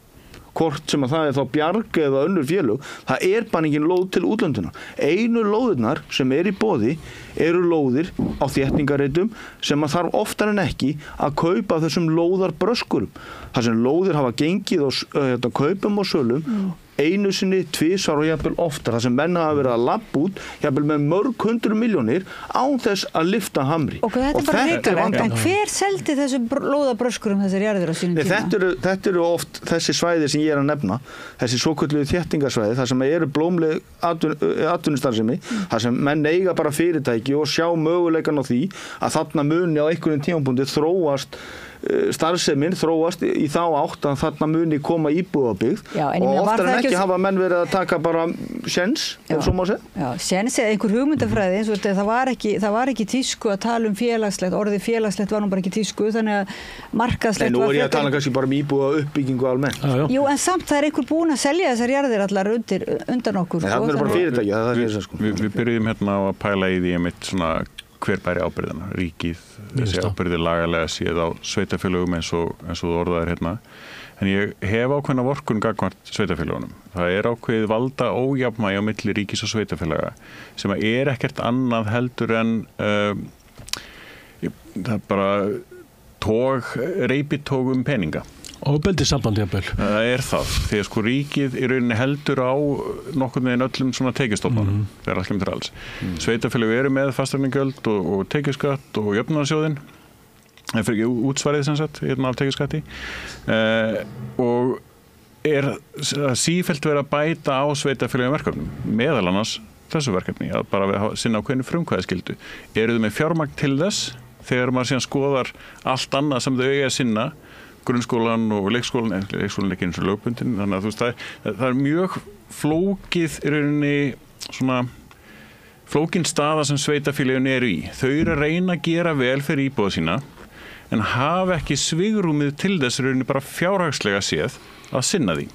Hvort sem að það er þá Bjarg eða önnur félög, það er bara engin lóð til útlönduna. Einu lóðirnar sem er í boði eru lóðir á þéttingarreitum sem að þarf oftar en ekki að kaupa þessum lóðarbröskurum. Það sem lóðir hafa gengið á kaupum og sölum einu sinni, tvisvar og jafnvel oftar. Það sem menn hafa verið að labba út jafnvel með mörg 100 milljónir án þess að lyfta hamri. Og þetta er bara reikalegt, en hver seldi þessu lóðabröskurum þessar jarðir á sínum tíma? Þetta eru oft þessi svæði sem ég er að nefna, þessi svokölluðu þéttingarsvæði, þar sem eru blómleg atvinnustarfsemi, þar sem menn eiga bara fyrirtæki og sjá möguleikan á því að þarna muni á einhverjum tímapunkti starfsemin þróast í þá átt að þarna muni koma íbúðabyggð og oftar en ekki hafa menn verið að taka bara séns, ef svo má segja. Já, séns eða einhver hugmyndafræði eins og það var ekki tísku að tala um félagslegt, orðið félagslegt var nú bara ekki tísku, þannig að markaðslegt var... Nú er ég að tala kannski bara um íbúðauppbyggingu almennt. Jú, en samt það er einhver búin að selja þessar jarðir allar undan okkur. Það er bara fyrirtæki, það er það sko. Við byrjum hérna á að pæla í því einmitt svona hver bæri ábyrgðina, ríkið, þessi ábyrgði lagalega séð á sveitafélögum eins og þú orðaðir hérna. En ég hef ákveðna vorkunn gagnvart sveitafélögunum. Það er ákveðið valda ójafnvægi á milli ríkis og sveitafélaga sem er ekkert annað heldur en það er bara reipitóg peninga. Ofbeldissamband jafnvel. Það er það, þegar sko ríkið í rauninni heldur á nokkurn veginn öllum svona tekjustofnunum, þegar allt kemur til alls. Sveitafélög eru með fasteignagjöld og tekjuskatt og jöfnunarsjóðinn, útsvarið sem sagt, af tekjuskatti og sífellt verið að bæta á sveitarfélögum verkefnum, meðal annars þessu verkefni, að bara við sinna ákveðinu frumkvæðaskyldu. Eru þau með fjármagn til þess þegar maður síðan skoðar allt annað sem þau eiga að sinna, grunnskólan og leikskólan er ekki eins og lögbundin, þannig að þú veist, það er mjög flókið í rauninni svona flókin staða sem sveitarfélögin eru í. Þau eru að reyna að gera vel fyrir íbúða sína en hafa ekki svigrúmið til þess rauninni bara fjárhagslega séð að sinna því.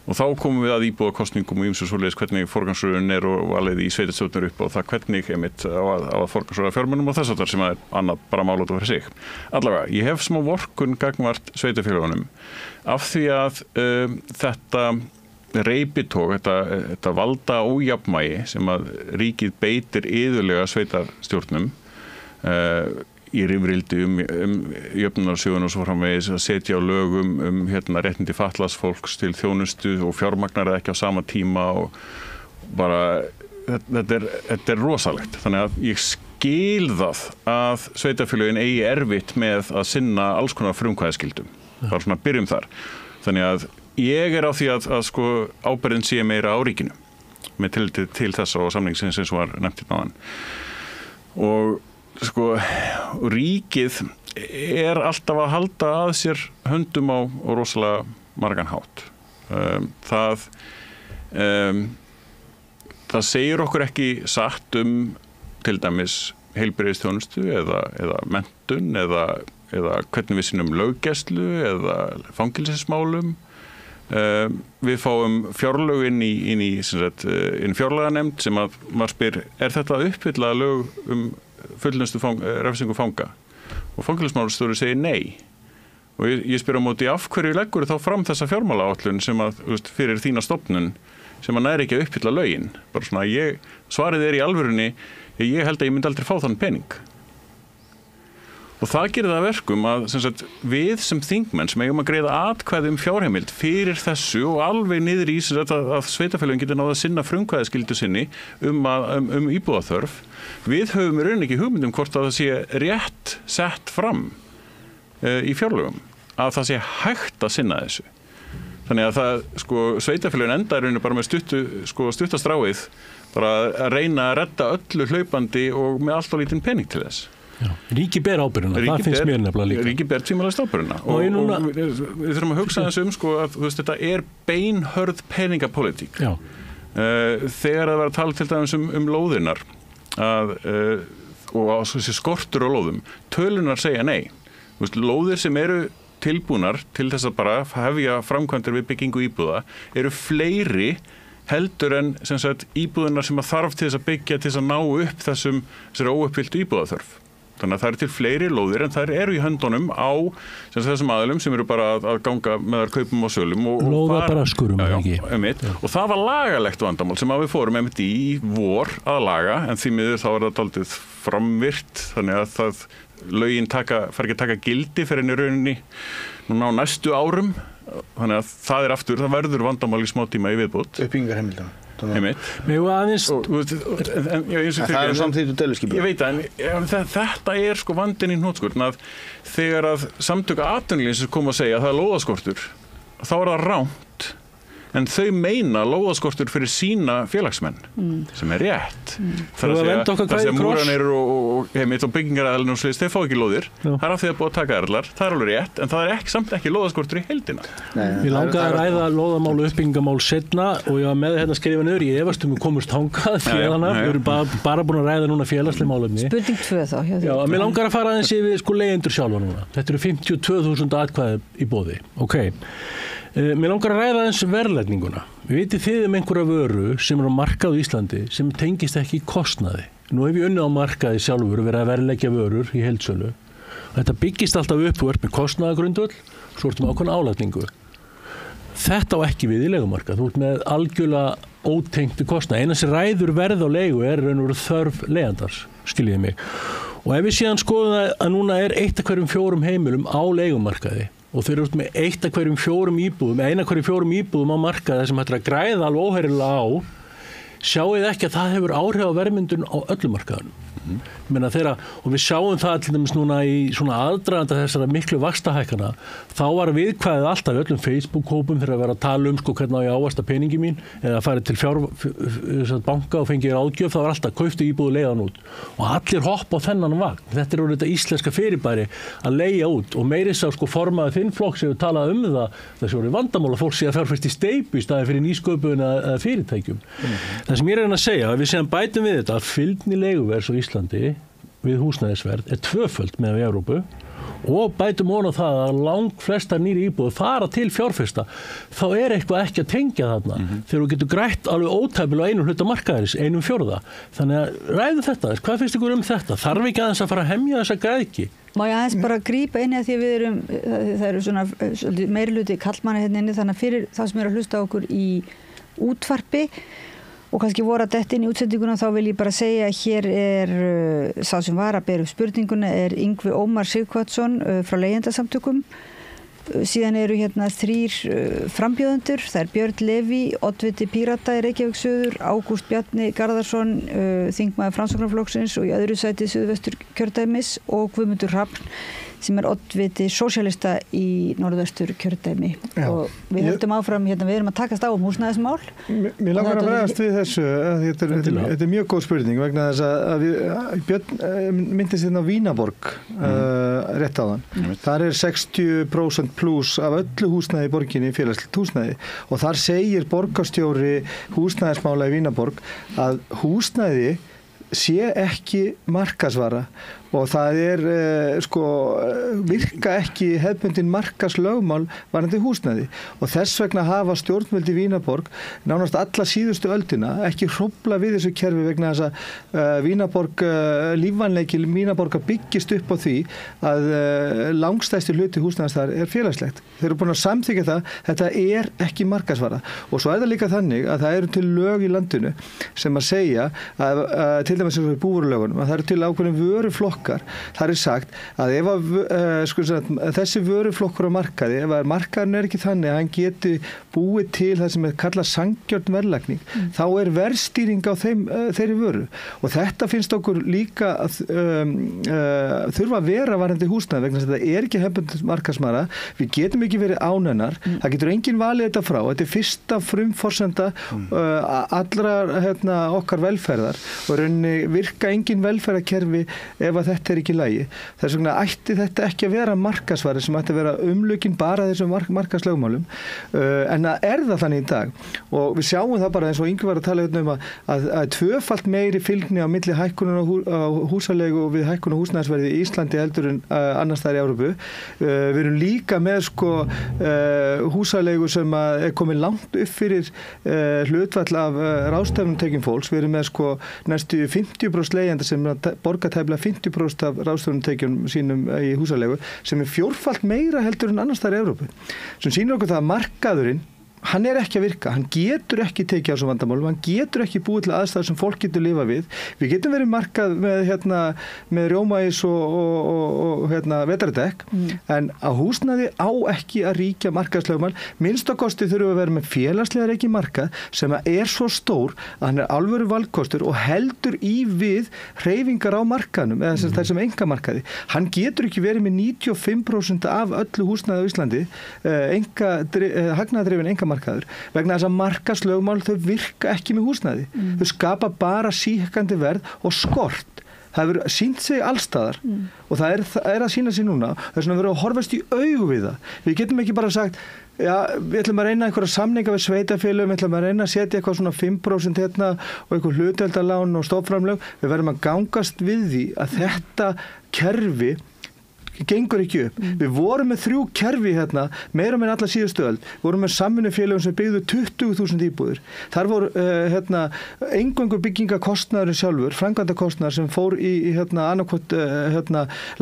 Og þá komum við að íbúðakostningum og ýmsu svoleiðis hvernig forgangsröðun er og alveg í sveitarstjórnir upp og það hvernig einmitt á að forgangsröða fjármunum og þess að sem er annað bara mál út af fyrir sig. Allavega, ég hef smá vorkunn gagnvart sveitarfélögunum af því að þetta reipitók, þetta valda ójafnvægi sem að ríkið beitir iðulega sveitarstjórnum í rifrildi jöfnunarsjóðun og svo framvegis að setja á lögum réttindi fatlaðs fólks til þjónustu og fjármagnar ekki á sama tíma og bara þetta er rosalegt. Þannig að ég skil það að sveitarfélögin eigi erfitt með að sinna alls konar frumkvæðaskildum. Bara svona byrjum þar. Þannig að ég er á því að sko ábyrgðin sé meira á ríkinu með tilliti til þess og samningsins eins og var nefnt áðan. Og sko, ríkið er alltaf að halda að sér höndum á rosalega margan hátt. Það segir okkur ekki satt til dæmis heilbrigðisþjónustu eða menntun eða hvernig við sinnum löggæslu eða fangelsismálum. Við fáum fjárlög inn í fjárlaganemnd sem að maður spyr, er þetta að uppfylla lög fullnustu refsingu fanga? Og fangelsismálastjóri segir nei. Og ég spyr á móti af hverju leggur þá fram þessa fjármálaáætlun sem að fyrir þína stofnun sem að næri ekki að uppfylla lögin. Bara svona svarið er í alvörunni, ég held að ég myndi aldrei fá þann pening. Og það gerir það verkum að við sem þingmenn sem eigum að greiða atkvæði fjárheimild fyrir þessu og alveg niður í að sveitarfélögin getur náða að sinna frumkvæðaskyldu sinni íbúðaþörf, við höfum í rauninni ekki hugmyndum hvort að það sé rétt sett fram í fjárlögum, að það sé hægt að sinna þessu. Þannig að sveitarfélögin enda í rauninni bara með stuttastráið, bara að reyna að redda öllu hlaupandi og með allt og lítinn pening til þess. Ríki ber ábyrgðina, það finnst mér nefnilega líka. Ríki ber tvímælast ábyrgðina og við þurfum að hugsa þess að þetta er beinhörð peningapólitík. Þegar það var að tala til dæmis lóðirnar og þessi skortur á lóðum, tölunar segja nei. Lóðir sem eru tilbúnar til þess að bara hefja framkvæmdir við byggingu íbúða eru fleiri heldur en íbúðunar sem að þarf til þess að byggja til þess að ná upp þessari óuppfylltu íbúðaþörf. Þannig að það eru til fleiri lóðir en þær eru í höndunum á þessum aðilum sem eru bara að ganga með þar kaupum og sölum. Lóðabraskurum, ekki? Og það var lagalegt vandamál sem við fórum í vor að laga, en því miður þá er það dálítið framvirt, þannig að lögin fær ekki að taka gildi fyrir í rauninni núna á næstu árum. Þannig að það verður vandamál í smá tíma í viðbót. Uppbyggingarheimildina. Mjög aðeins það er samþýttu deiliskipur. Ég veit en þetta er vandinn í hnotskurn að þegar að samtök atvinnulífsins koma að segja að það er lóðaskortur, þá er það rangt. En þau meina lóðaskortur fyrir sína félagsmenn sem er rétt. Það er að segja múranir og byggingaraðilin og sliðis, þeir fá ekki lóðir. Það er af því að búið að taka erlar, það er alveg rétt, en það er samt ekki lóðaskortur í heildina. Ég langaði að ræða lóðamál og uppbyggingamál seinna og ég var með skrifa niður, ég efast við komumst hangað félagana, við erum bara búin að ræða núna félagsleg málefni. Spurning 2 þá. Já, mér langar að fara aðeins yfir leigjendur sjálfa núna. Þetta eru 52.000 atkvæði í boði. Okay. Mér langar að ræða eins verðlagninguna. Við vitið þið einhverja vöru sem er á markað á Íslandi sem tengist ekki kostnaði. Nú hef ég unnið á markaði sjálfur verið að verðleggja vörur í heildsölu. Þetta byggist alltaf upp og með kostnaðagrundvöll, svo ertu með ákveðna álagningu. Þetta á ekki við í leigumarkað. Þú ert með algjörlega ótengdu kostnað. Eina sem ræður verð á leigu er raun og veru þörf leigjandans, skiljiði mig. Og ef við síðan skoðum að núna er 1 af hverjum 4 heimilum á leigumarkaði og þeir eru út með 1 af hverjum 4 íbúðum, 1 af hverjum 4 íbúðum á markaði sem hættir að græða alveg óheyrilega á, sjáið ekki að það hefur áhrif á verðmyndun á öllum markaðunum. Og við sjáum það til dæmis núna í svona aðdraganda þessara miklu vaxtahækkana, þá var viðkvæðið alltaf öllum Facebook-hópum þegar að vera að tala hvernig á ég ávaxta peningi mín eða farið til banka og fengið ráðgjöf, það var alltaf kauptu íbúð leiðan út og allir hoppa á þennan vagn. Þetta er þetta íslenska fyrirbæri að leigja út og meiri sá formaði þinn flokk sem við talaði þessi voru vandamál að fólk sé að fjárfesta í steypu í staðinn fyrir nýsköpun eða fyrirtækjum. Það sem ég er að segja, að við séum bætum við þetta að fylgni leiguverðs á Íslandi við húsnæðisverð er tvöföld með Evrópu og bætum ofan á það að langflestar nýri íbúðir fara til fjárfesta, þá er eitthvað ekki að tengja þarna þegar þú getur grætt alveg ótæpilega á einum hluta markaðarins, 1/4. Þannig að ræðu þetta, hvað finnst ykkur þetta? Þarf ekki aðeins að fara að hemja þessa græðki? Má ég aðeins bara grípa inn í að því að við það eru svona meiri hluti kallmanna hérna inni, þannig að fyrir þá sem eru að hlusta okkur í útvarpi og kannski voru að detta inn í útsendinguna, þá vil ég bara segja að hér er sá sem var að bera upp spurninguna er Yngvi Ómar Sighvatsson frá Leigjendasamtökum. Síðan eru hérna 3 frambjóðendur, það er Björn Leví, oddviti Pírata í Reykjavík Suður, Ágúst Bjarni Garðarsson, þingmaður Framsóknarflokksins og í öðru sæti Suðvestur kjördæmis og Guðmundur Hrafn sem er oddviti sósíalista í Norðvestur kjördæmi. Já. Og við höldum áfram, hérna, við erum að takast á húsnæðismál. Mér langar að bregðast við þessu, þetta er mjög góð spurning vegna þess að Björn myndist hérna á Vínaborg rétt áðan. Þar er 60% pluss af öllu húsnæði í borginni félagslegt húsnæði og þar segir borgarstjóri húsnæðismála í Vínaborg að húsnæði sé ekki markaðsvara og það er virka ekki hefðbundin markaðslögmál varðandi húsnæði og þess vegna hafa stjórnvöld í Vínaborg nánast alla síðustu öldina ekki hrófla við þessu kerfi vegna þess að Vínaborg lífvænleiki Vínaborgar byggist upp á því að langstæsti hluti húsnæðis þar er félagslegt. Þeir eru búin að samþykkja það, þetta er ekki markaðsvara og svo er það líka þannig að það eru til lög í landinu sem að segja að til dæmis sem við búvörulögunum að það eru til ákveðin vöruflokkar. Það er sagt að ef þessi vöruflokkur á markaði, ef markaðin er ekki þannig að hann geti búið til það sem er kallað sanngjarn verðlagning, þá er verðstýring á þeirri vöru og þetta finnst okkur líka að þurfa að vera varðandi húsnæði vegna þess að þetta er ekki hefðbundin markaðsvara, við getum ekki verið ánennar, það getur enginn valið þetta frá, þetta er fyrsta frumforsenda allra okkar velferðar og rauninni virka engin velferðarkerfi ef að þetta er ekki í lagi. Þess vegna ætti þetta ekki að vera markaðsvari sem ætti að vera umlukin bara þessum markaðslögmálum en það er það þannig í dag og við sjáum það bara eins og Yngvi var að tala um að tvöfalt meiri fylgni á milli hækkunar á húsalegu og við hækkun á húsnæðisverði í Íslandi heldur en annars staðar í Evrópu. Við erum líka með húsalegu sem er komin langt upp fyrir hlutfall af ráðstöfunum tekjum fólks. Við erum með næstu 50% leigjenda sem borga tæplega 50% af ráðstöfunartekjum sínum í húsalegu sem er 4-falt meira heldur en annars staðar í Evrópu. Sem sýnir okkur það að markaðurinn hann er ekki að virka, hann getur ekki tekið á þessum vandamálum, hann getur ekki búið til aðstæður sem fólk getur lifa við. Við getum verið markað með rjómaís og vetardekk, en að húsnæði á ekki að ríkja markaðslögmál, minnst á kosti þurfum við að vera með félagslega reiki markað sem er svo stór að hann er alvöru valkostur og heldur í við hreyfingar á markaðnum, eða þessum engamarkaði. Hann getur ekki verið með 95% af öllu húsnæði á Íslandi, hagnaðardrifin engamarkaður, vegna þess að markaðslögmál þau virka ekki með húsnæði. Þau skapa bara síhækkandi verð og skort. Það hefur sýnt sig allstaðar og það er að sýna sig núna. Þess vegna verður að horfast í augu við það. Við getum ekki bara sagt já, við ætlum að reyna einhverja samninga við sveitafélögum, við ætlum að reyna að setja eitthvað svona 5% hérna og eitthvað hlutdeildarlán og stofnframlög. Við verðum að gangast við því að þetta kerfi gengur ekki upp. Við vorum með 3 kerfi hérna, meira með alla síðustu öld. Við vorum með samvinnufélögum sem byggðu 20.000 íbúðir. Þar voru eingöngu byggingakostnaðurinn sjálfur, framkvæmdakostnaður sem fór í annarkvort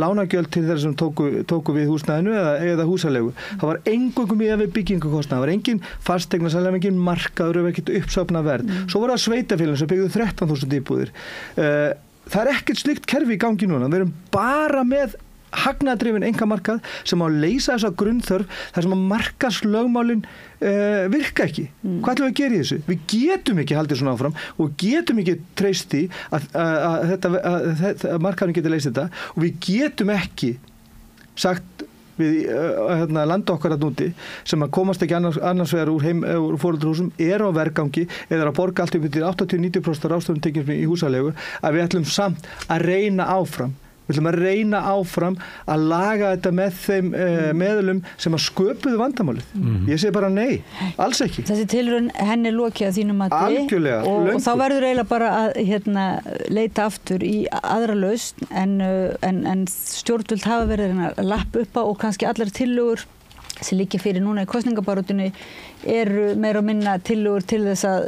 lánagjöld til þeirra sem tóku við húsnæðinu eða húsalegu. Það var eingöngu miðað við byggingakostnað. Það var engin fasteignarsala, engin markaður og ekkert uppsafnað verð. Svo voru það sveitafélögum sem byggðu 13.000 íbúðir. Það er ekkert slíkt kerfi í gangi núna. Við erum bara með hagnaðardrifinn einkamarkað sem á að leysa þessa grunnþörf þar sem að markaðslögmálin virka ekki. Hvað ætlum við að gera í þessu? Við getum ekki haldið svona áfram og getum ekki treyst í að markaðurinn getur leysið þetta og við getum ekki sagt við landa okkar að núti sem að komast ekki annars vegar úr foreldrahúsum á vergangi eða að borga allt upp til 80-90% ráðstöfun tekjum í húsalegu að við ætlum samt að reyna áfram. Við ætlum að reyna áfram að laga þetta með þeim meðlum sem að sköpuðu vandamálið. Ég segi bara nei, alls ekki. Þessi tilraun henni lokið að þínum mati. Algjörlega, og þá verður eiginlega bara að leita aftur í aðra lausn en stjórnvöld hafa verið að lappa upp á og kannski allar tillögur sem liggja fyrir núna í kosningabaráttunni eru meira og minna tillögur til þess að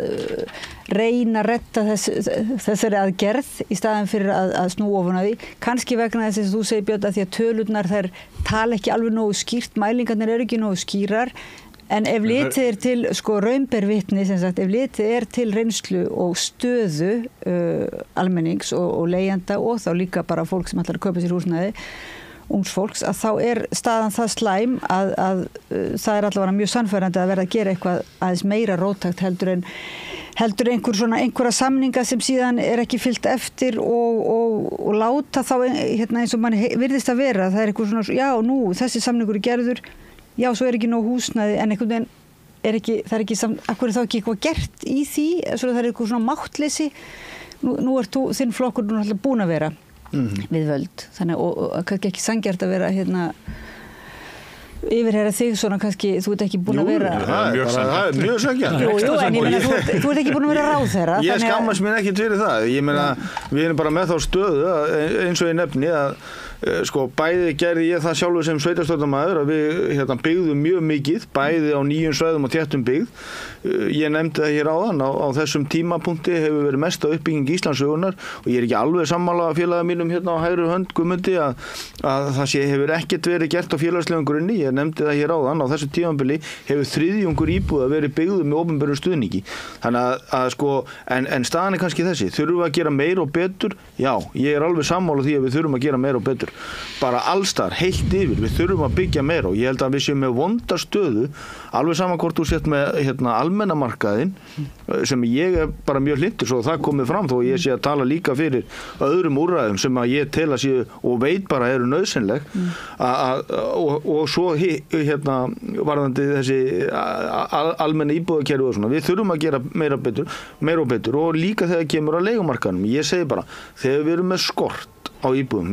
reyna að retta þessari aðgerð í staðin fyrir að snúa ofan að því. Kannski vegna þess að þú segir Björn að því að tölurnar þær tala ekki alveg nógu skýrt, mælingarnir eru ekki nógu skýrar, en ef litið til raunber vitni, sem sagt, ef litið til reynslu og stöðu almennings og leigjenda og þá líka bara fólk sem ætlar að kaupa sér húsnæði, ungs fólks, að þá staðan það slæm að það allavega mjög sannfærandi að verða að gera eitthvað aðeins meira róttækt heldur einhverja samninga sem síðan ekki fylgt eftir og láta þá eins og manni virðist að vera, það eitthvað svona, já nú, þessi samningur gerður, já svo ekki nóg húsnæði en einhvern veginn akkur þá ekki eitthvað gert í því, það eitthvað svona máttleysi, nú þinn flokkur nú alltaf búin að vera við völd, þannig og kannski ekki sanngjarnt að vera yfirherra þig svona kannski, þú ert ekki búin að vera það er mjög sanngjarnt. Jú, en ég meina þú ert ekki búin að vera ráðherra. Ég skammast mér ekki fyrir það, ég meina við erum bara með þá stöðu eins og ég nefni að bæði gerði ég það sjálfur sem sveitarstjórnarmaður að við byggðum mjög mikið, bæði á nýjum svæðum og þéttum byggð. Ég nefndi það hér áðan, á þessum tímapunkti hefur verið mesta uppbygging Íslandssögunnar og ég ekki alveg sammála félaga mínum hérna á hægri hönd Guðmundi að það hefur ekkert verið gert á félagslegum grunni. Ég nefndi það hér áðan, á þessu tímabili hefur 3/4 íbúða verið byggður með opinberum stuðningi. Þannig en staðan kannski þessi, þurfum við að gera meira og betur? Já, ég alveg sammála því að við þurfum að gera meira og betur. Bara allstar, heilt yfir, við þurfum að byggja meira og ég held að við séum með vonda stöðu, alveg saman hvort þú sett með almenna markaðinn sem ég bara mjög hlynntur svo það komið fram þó ég sé að tala líka fyrir öðrum úrræðum sem að ég tel að sé og veit bara eru nauðsynleg og svo varðandi þessi almenna íbúðakerfi og svona, við þurfum að gera meira og betur og líka þegar kemur að leigumarkaðnum. Ég segi bara, þegar við erum með skort á íbúðum,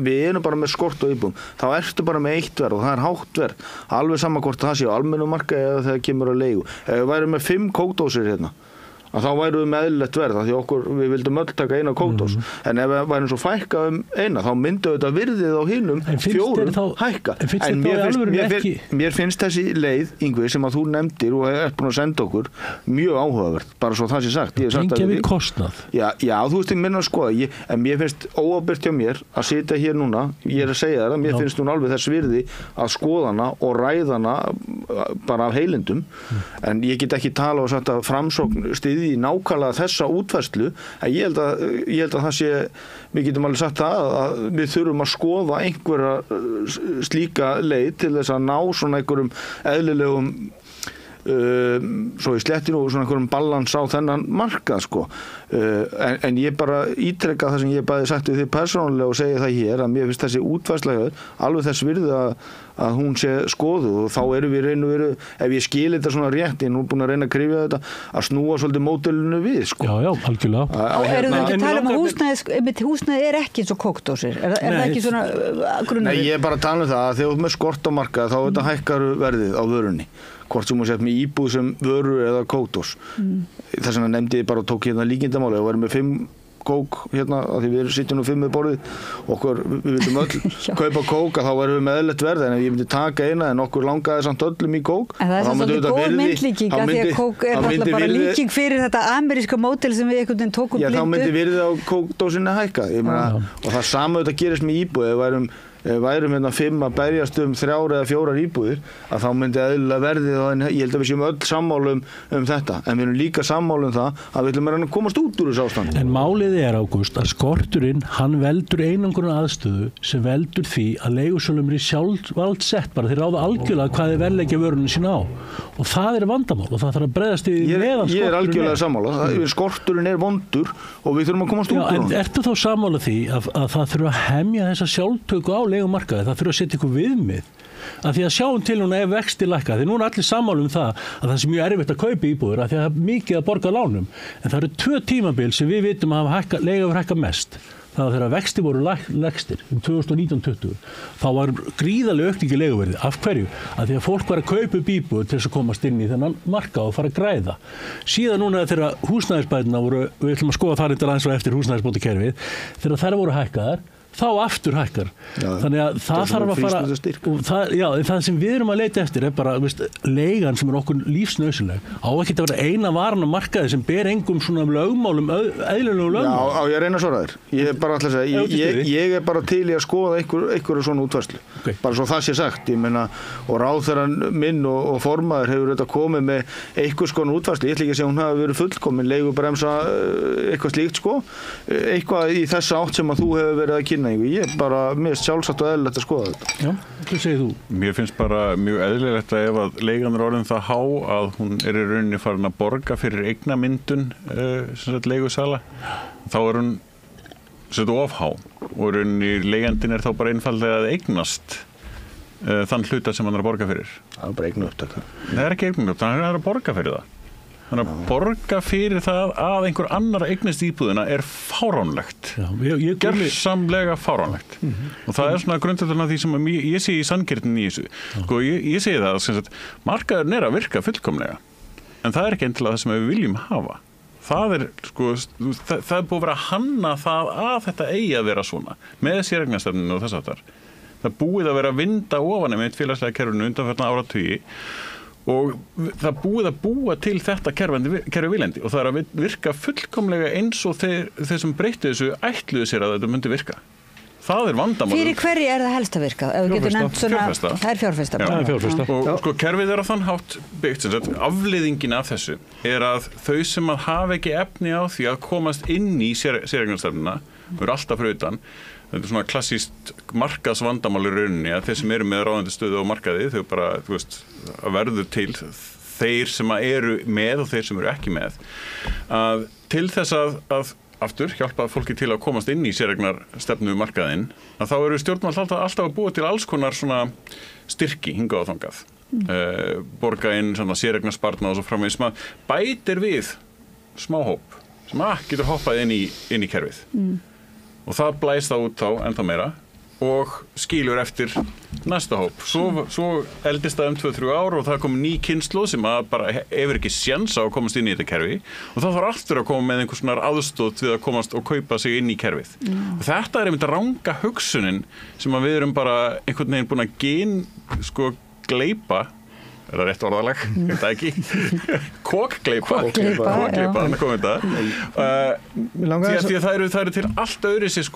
við erum bara með skort á íbúðum, þá ertu bara með eitt verð og það hátt verð, alveg sama hvort það sé á almennum markaði eða þegar kemur að leigu. Ef við værum með 5 kókdósir hérna, að þá værum við með eðlilegt verð því við vildum öll taka eina kókdós en ef við værum svo fækka eina þá myndi þetta virðið á hinum 4 hækka. En mér finnst þessi leið, Yngvi, sem að þú nefndir og búin að senda okkur mjög áhugaverð, bara svo það sé sagt. Tengja við kostnað. Já, þú veist, ég minna að skoða en mér finnst óábyrgt hjá mér að sitja hér núna, ég að segja það, mér finnst hún alveg þess virði að skoða hana og ræða hana bara af heilindum en ég get ekki tala og sagt að Framsókn í nákvæmlega þessa útfærslu en ég held að það sé við getum alveg sagt það að við þurfum að skoða einhverja slíka leið til þess að ná svona einhverjum eðlilegum svo í slettinu og svona einhverjum balans á þennan markað en ég bara ítreka það sem ég bæði sagt við þig persónulega og segja það hér að mér finnst þessi útfærsla alveg þess virði að hún sé skoðuð og þá erum við ef ég skil þetta svona rétt, ég er nú búin að reyna að krifja þetta að snúa svolítið módelinu við Já, algjörlega. Erum við ekki að tala um húsnæði ekki eins og kókdósir? Er það ekki svona grunnur? Nei, ég er bara að tala um það að þegar þú ert með skort á markað þá þetta hækkar verðið á vörunni hvort sem þú sett með íbúð sem vöru eða kókdós. Þess vegna nefndi ég bara og tók hérna líkindamáli og verið með 5 kók hérna, af því við sitjum nú 5 með borðið við viljum öll kaupa kók að þá erum við með eðlilegt verð en ef ég myndi taka eina en okkur langaði samt öllum í kók en það er svolítið góð myndlíking að því að kók er náttúrulega bara líking fyrir þetta ameríska módel sem við einhvern veginn tókum blindu þá myndi virðið á kókdósinni hækka og það sama þetta gerist með íbúð værum 5 að berjast 3 eða 4 íbúðir, að þá myndi eðlilega verðið og ég held að við séum öll sammála um þetta, en við erum líka sammála um það að við ætlum að reyna að komast út úr þessu ástandi. En málið Ágúst, að skorturinn, hann veldur einangrun aðstöðu sem veldur því að leigusölum er sjálfvald sett bara, þeir ráða algjörlega hvað þeir verðleggja vörunum sína á og það vandamál og það þarf að bregðast við meðan skorturinn Ég er algjörlega sammála, skorturinn vondur og við þurfum að komast út úr honum. En ertu þá sammála því að það þurfa að hemja þessa sjálftöku á leigumarkaði, það þurfa að setja ykkur viðmið að því að sjáum til núna ef vextir lækka, því núna er allir sammála um það að það sé mjög erfitt að kaupa íbúðir að því að það er mikið að borga lánum, en það eru 2 tímabil sem við vitum að leiga hefur hækkað mest. Það var þegar vextir voru lægstir 2019-20, þá var gríðarleg aukning í leiguverði. Af hverju? Að því að fólk var að kaupa íbúðir til þess að komast inn í þennan markað og fara að græða. Síðan núna þegar húsnæðisbæturnar voru, við ætlum að skoða þar aðeins og eftir húsnæðisbótakerfið, þegar þær voru hækkaðar, þá aftur hækkar. Þannig að það þarf að fara það sem við erum að leita eftir er bara leigan sem er okkur lífsnauðsynleg á ekki að vera eina varan á markaði sem ber engum svona lögmálum eðlilegum lögmálum. Já, ég reyna að svara þér. Ég er bara alltaf að segja, ég er bara til í að skoða einhverju svona útfærslu. Bara svo það sé sagt, ég meina, og ráðherrann minn og formaður hefur þetta komið með einhvers konar útfærslu. Ég ætla ekki að segja hún hafi verið fullkomin, leigubremsa eitthvað slíkt eitthvað í þessa átt sem að þú hefur verið að kynna. Ég bara mist sjálfsagt og eðlilegt að skoða þetta. Já, hvað segir þú? Mér finnst bara mjög eðlilegt að ef að leigan er orðin það há að hún er í rauninni farin að borga fyrir eignamyndun leigusala, þá er hún of há og í rauninni leigandinn er þá bara einfaldlega að eignast þann hluta sem hann er að borga fyrir. Það er bara eignaupptaka. Það er ekki eignaupptaka, hann er að borga fyrir það. Þannig að borga fyrir það að einhver annar eignist íbúðina er fáránlegt. Gjörsamlega fáránlegt. Og það er svona grundvöldurinn af því sem ég sé í sanngirnin í þessu. Sko, ég segi það að markaðurinn er að virka fullkomlega. En það er ekki endilega það sem við viljum hafa. Það er, það er búið að vera að hanna það að þetta eigi að vera svona. Með séreignarstefninu og þess aftar. Það er búið að vera að vinda ofan með félagslega kerfinu undanfarna áratugi. Og það búið að búa til þetta kerfi viljandi og það er að virka fullkomlega eins og þeir sem breyttu þessu ætluðu sér að þetta myndi virka. Það er vandamál. Fyrir hverju er það helst að virka? Fjárfesta. Það er fjárfesta. Já, fjárfesta. Og kerfið er á þann hátt byggt, afleiðingin af þessu er að þau sem að hafa ekki efni á því að komast inn í séreignarstefnuna, eru alltaf fyrir utan. Þetta er svona klassískt markaðsvandamál í rauninni að þeir sem eru með ráðandi stöðu á markaði, þau bara, að verður til þeir sem eru með og þeir sem eru ekki með. Að til þess að aftur hjálpa fólki til að komast inn í séreignarstefnu markaðinn, að þá eru stjórnvöld alltaf að búa til alls konar svona styrki hingað og þangað. Borga inn svona séreignarsparnað og svo framvegis, sem bætir við smáhóp sem getur hoppað inn í kerfið. Og það blæst það út þá ennþá meira og skilur eftir næsta hóp. Svo eldist það 2-3 ár og það kom ný kynslóð sem bara hefur ekki séns á að komast inn í þetta kerfi og það þarf aftur að koma með einhvers konar aðstóð við að komast og kaupa sig inn í kerfið. Þetta er einmitt ranga hugsunin sem við erum bara einhvern veginn búin að gleypa. Er það rétt orðalag? Þetta ekki? Kokgleypa, þannig komið þetta. Því að það eru til allt öðru sér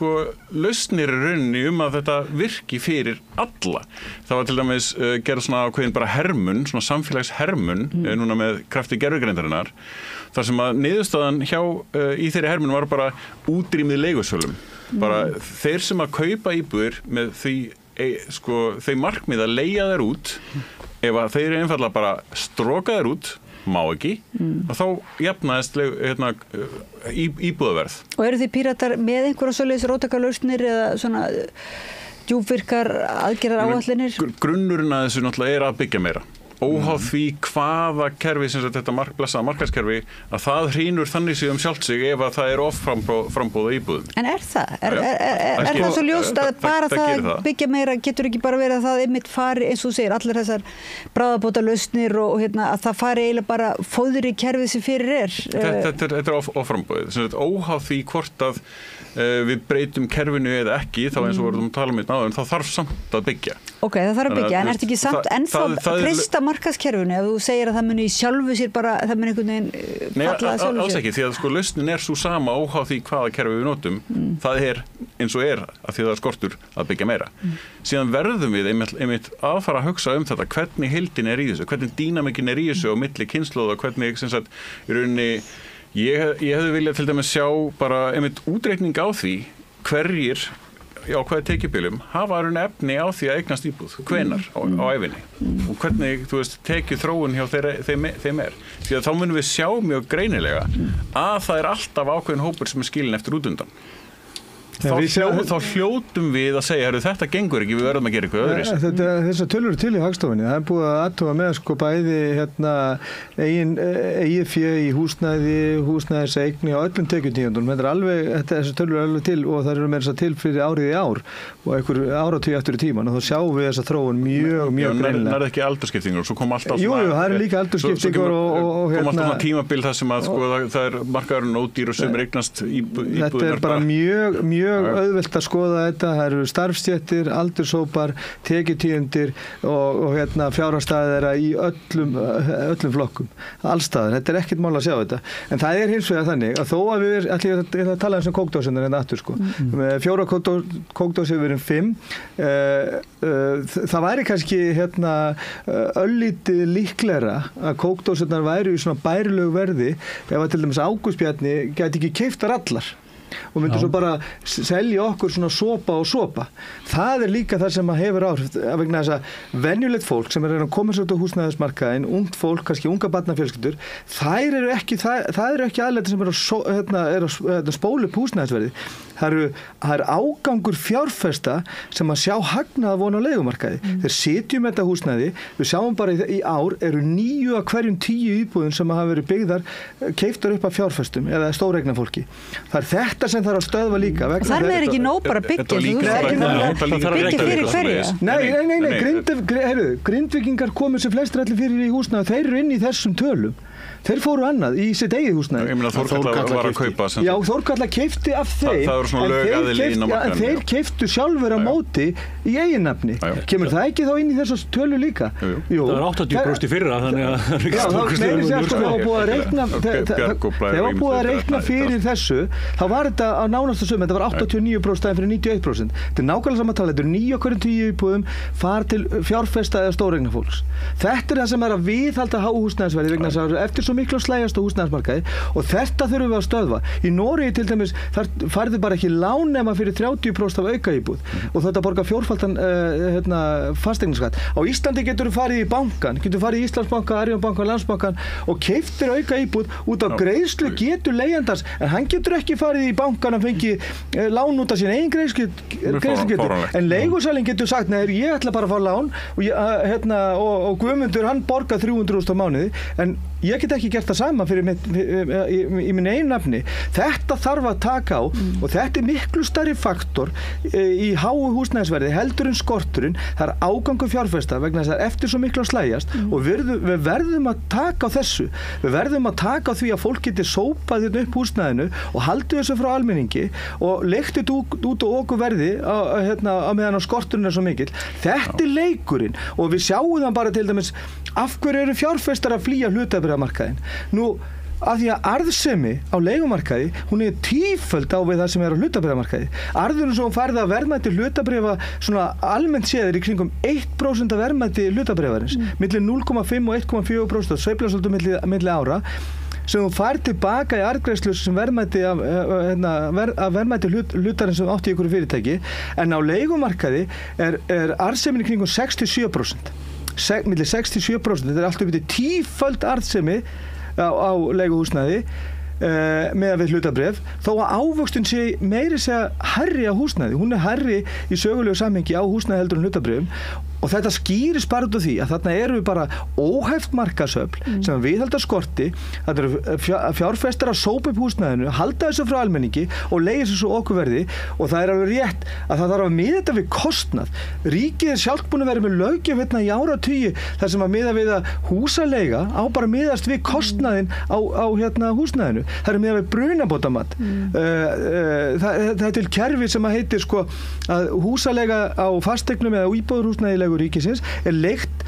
lausnir í rauninni að þetta virki fyrir alla. Það var til dæmis gerð svona ákveðin bara hermun, svona samfélagshermun, núna með krafti gervigreindarinnar, þar sem að niðurstaðan í þeirri hermun var bara útrýmið leigusölum. Bara þeir sem að kaupa íbúðir með því markmið að leigja þær út, ef að þeir einfallega bara stroka þær út, má ekki, og þá jafnaðist íbúðaverð. Og eru þið Píratar með einhverja svoleiðis róttækalausnir eða svona djúpvirkar aðgerðar áætlanir? Grunnurinn að þessu náttúrulega er að byggja meira. Óháð því hvaða kerfi sem þetta blessaða markaðskerfi að það hrýnur þannig sig sjálft sig ef að það er offrambóða íbúðum. En er það? Er það svo ljóst að bara það byggja meira getur ekki bara verið að það einmitt fari eins og þú segir allir þessar bráðabótalausnir og að það fari eiginlega bara fóður í kerfið sem fyrir er? Þetta er offrambóðið. Óháð því hvort að við breytum kerfinu eða ekki þá eins og vorum að tala um þetta áður, þá þarf samt að byggja. Ok, það þarf að byggja, en ertu ekki samt ennþá treysta markaðskerfinu ef þú segir að það muni í sjálfu sér bara, það muni einhvern veginn falla að sjálfu sér? Alls ekki, því að sko lausnin svo sama óháð því hvaða kerfi við notum. Það eins og að því það skortur að byggja meira. Síðan verðum við einmitt að fara að hugsa þetta, hvernig heildin í þessu, hvernig dýnamikinn í þessu á milli kynslóða, hvernig sem sagt í rauninni ég hefði viljað til dæmis sjá bara einmitt útreikning á því hverjir hvaða tekjubilum hafa efni á því að eignast íbúð, hvenær á ævinni og hvernig, tekið þróun hjá þeim því að þá munum við sjá mjög greinilega að það alltaf ákveðin hópur sem skilinn eftir útundan. Þá hljótum við að segja, þetta gengur ekki, við verðum að gera eitthvað öðru. Þessar tölur til í Hagstofunni, það búið að athuga með bæði eigið fé í húsnæðiseigni á öllum tekjutíundum. Þessar tölur eru alveg til og það eru meira til fyrir árið í ár og einhver áratug eftir í tíman og þá sjáum við þessa þróun mjög greinilega. Það ekki aldurskiptingur, svo kom alltaf Jú, það eru líka aldurskiptingur og kom alltaf tímabil þar sem að það er markaðurinn ódýr og sem eignast íbúðirnar. Þetta er bara mjög auðvelt að skoða þetta, það eru starfsstéttir, aldurshópar, tekjutíundir og fjárhagsstaða þeirra í öllum flokkum, allstaðar, þetta er ekkert mál að sjá þetta, en það hins vegar þannig að þó að við ætlum að tala um kókdósina aftur með 4 kókdósir við 5, það væri kannski öllítið líklegra að kókdósirnar væri í svona bærilegu verði ef að til dæmis Ágúst Bjarni gæti ekki keyptar allar og myndir svo bara selja okkur svona sopa. Það líka það sem hefur áhrif vegna þess að venjulegt fólk sem að koma sér út á húsnæðismarkaðinn, ungt fólk, kannski unga barnafjölskyldur, það eru ekki aðlæti sem að spóla upp húsnæðisverði. Það er ágangur fjárfesta sem að sjá hagnað von á leigumarkaði. Þeir sitjum þetta húsnæði, við sjáum bara í ár eru 9 af hverjum 10 íbúðum sem hafa verið byggðar keyptar upp af fjárfestum eða stóreigna fólki. Það þetta sem þarf að stöðva líka. Þar með ekki nóg bara byggja, byggja fyrir hverja? Nei, Grindvíkingar komu sem flestir allir fyrir í húsnæði og þeir eru inn í þessum tölum. Þeir fóru annað í sitt eigið húsnæði. Ég meina Þórkatla var að kaupa. Já, Þórkatla keypti af þeim. Það var svona lögaðili inn á markaðnum. En þeir keyptu sjálfur á móti í eigin nafni. Kemur það ekki þá inn í þessar tölu líka? Jú. Það var 80% í fyrra, þannig að þegar var búið að reikna fyrir þessu, þá var þetta á nánasta summa, þetta var 89% fyrir 91%. Þetta nákvæmlega sama tala, þetta 9 af hverjum 10 íbúðum fara til fjárfesta eða stóreignafólks. Þetta það sem að viðhalda háhúsnæðisverði vegna þess að eftir svo miklu að slægjast á húsnæðismarkaði og þetta þurfum við að stöðva. Í Noregi til dæmis þar færðu bara ekki lán nema fyrir 30% af aukaíbúð og þetta borgar fjórfaldan fasteignaskatt. Á Íslandi getur þú farið í bankan, getur farið í Íslandsbanka, Arionbanka, Landsbankan og keyptir aukaíbúð út á greiðslu getur leigjandans, en hann getur ekki farið í bankan að fengi lán út af sín eigin greiðslugetu. En leigusalinn getur sagt, nei, ég ætla bara að fá lán og Guðmundur hann borgar 300.000 á mánuði, en ég get ekki gert það sama fyrir í minn einu nafni. Þetta þarf að taka á og þetta er miklu stærri faktor í háu húsnæðisverði heldur en skorturinn. Það er ágangur fjárfesta vegna þess að eftir svo miklu að slægjast og við verðum að taka á þessu. Við verðum að taka á því að fólk geti sópað þetta upp húsnæðinu og haldið þessu frá almenningi og leikt þetta út á okkur verði á meðan á skorturinn er svo mikill. Þetta er leikurinn og við sjáum það bara til dæmis af hverju eru fjárfestar að flýja hlutabréfamarkaðinn. Nú, af því að arðsemi á leigumarkaði, hún er tíföld á við það sem er á hlutabréfamarkaði. Arðurinn sem hún færði að verðmæti hlutabréfa svona almennt séður í kringum 1% af verðmæti hlutabréfarins, milli 0,5 og 1,4%, sveiflast svolítið milli ára, sem hún fær tilbaka í arðgreiðslu sem verðmæti af verðmæti hlutarins sem átti í ykkur fyrirtæki, en á leigumarkaði er arðsemin í kringum 6-7%. Milli 6-7%, þetta er alltaf upp til 10-föld arðsemi á leiguhúsnæði með við hlutabréf, þó að ávöxtun sé meiri segja hærri á húsnæði. Hún er hærri í sögulegu samhengi á húsnæði heldur en hlutabréfum og þetta skýrist bara út af því að þarna eru við bara óheft markaðsöfl sem viðhaldar skorti, þetta eru fjárfestar að sópa upp húsnæðinu, halda þessu frá almenningi og leigja þessu svo okkurverði og það er alveg rétt að það þarf að miða þetta við kostnað. Ríkið er sjálft búin að vera með löggjöf í áratugi þar sem að miða við að húsaleiga á bara miðast við kostnaðinn á húsnæðinu. Það er miðað við brunabótamat. Það er til kerfi sem að heitir að húsaleiga á fasteignum eða íbúðarhúsnæði í húsaleigu ríkisins leigt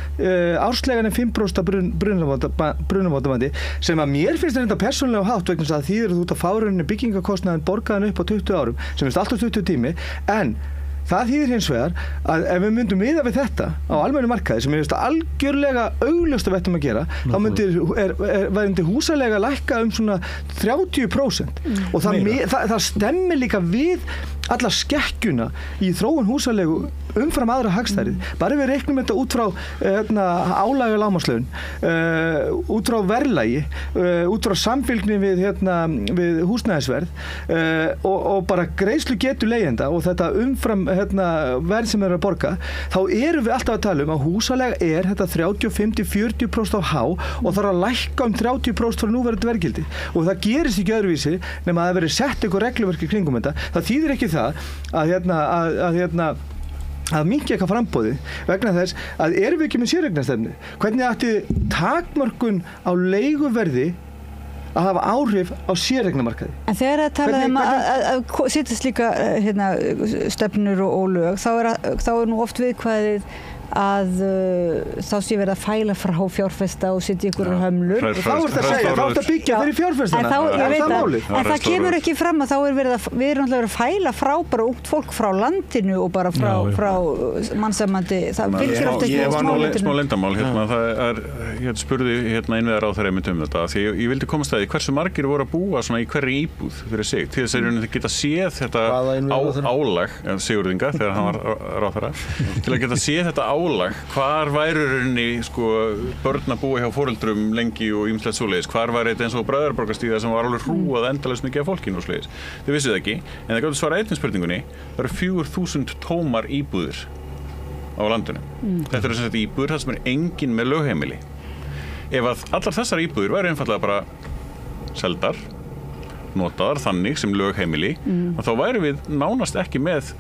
árslegan 5% af brunabótamati sem að mér finnst þetta persónulega hátt vegna þess að þýðir þú ert að fá rauninni byggingakostnaðinn borgaðan upp á 20 árum sem er alltaf 20 tími en það þýðir hins vegar að ef við myndum miða við þetta á almennu markaði sem er algjörlega augljóst að við ættum að gera þá myndi húsalega lækka svona 30% og það stemmir líka við alla skekkjuna í þróun húsalegu umfram aðra hagstærið. Bara við reiknum þetta út frá álag og lágmarkslaun, út frá verðlagi, út frá samfylgni við húsnæðisverð og bara greiðslu getu leigjenda og þetta umfram verð sem að borga, þá erum við alltaf að tala að húsalega þetta 30-50-40% af há og þarf að lækka 30% frá núverandi verðgildi og það gerist ekki öðruvísi nema að það verið sett eitthvað regluverk í kringum þetta. Það þýðir ekki það að minnka eitthvað framboði vegna þess að erum við ekki með séreignarstefnu. Hvernig ætti takmörkun á leiguverði að hafa áhrif á séreignamarkaði? En þegar að tala að setjast líka stefnur og lög, þá er nú oft viðkvæðið að þá sé verið að fæla frá fjárfesta og setja ykkur hömlur. Þá ert að segja, þá ert að byggja fyrir fjárfestana. En það kemur ekki fram að þá við erum alltaf að fæla frá bara ungt fólk frá landinu og bara frá mannsamandi. Það fylgir ofta ekki smá leyndarmál. Ég spurði innviðar á þeirra einmitt þetta því ég vildi komast að því hversu margir voru að búa svona í hverri íbúð fyrir sig til þess að geta séð þetta álag Sigurðinga þegar hann var ráðherra til að geta séð þetta álag, hvar væru börn að búa hjá foreldrum lengi og ýmislegt svoleiðis, hvar væri þetta eins og Bræðraborgarstíða sem var alveg hrúað endalaust mikið af fólkinu og svoleiðis. Þið vissu það ekki, en það gátu svara einnig spurningunni, það eru 4.000 tómar íbúðir á landinu. Þetta eru sem sagt íbúðir þar sem enginn með lögheimili. Ef að allar þessar íbúðir væri einfallega bara seldar, notaðar þannig sem lögheimili, þá væri við nánast ekki með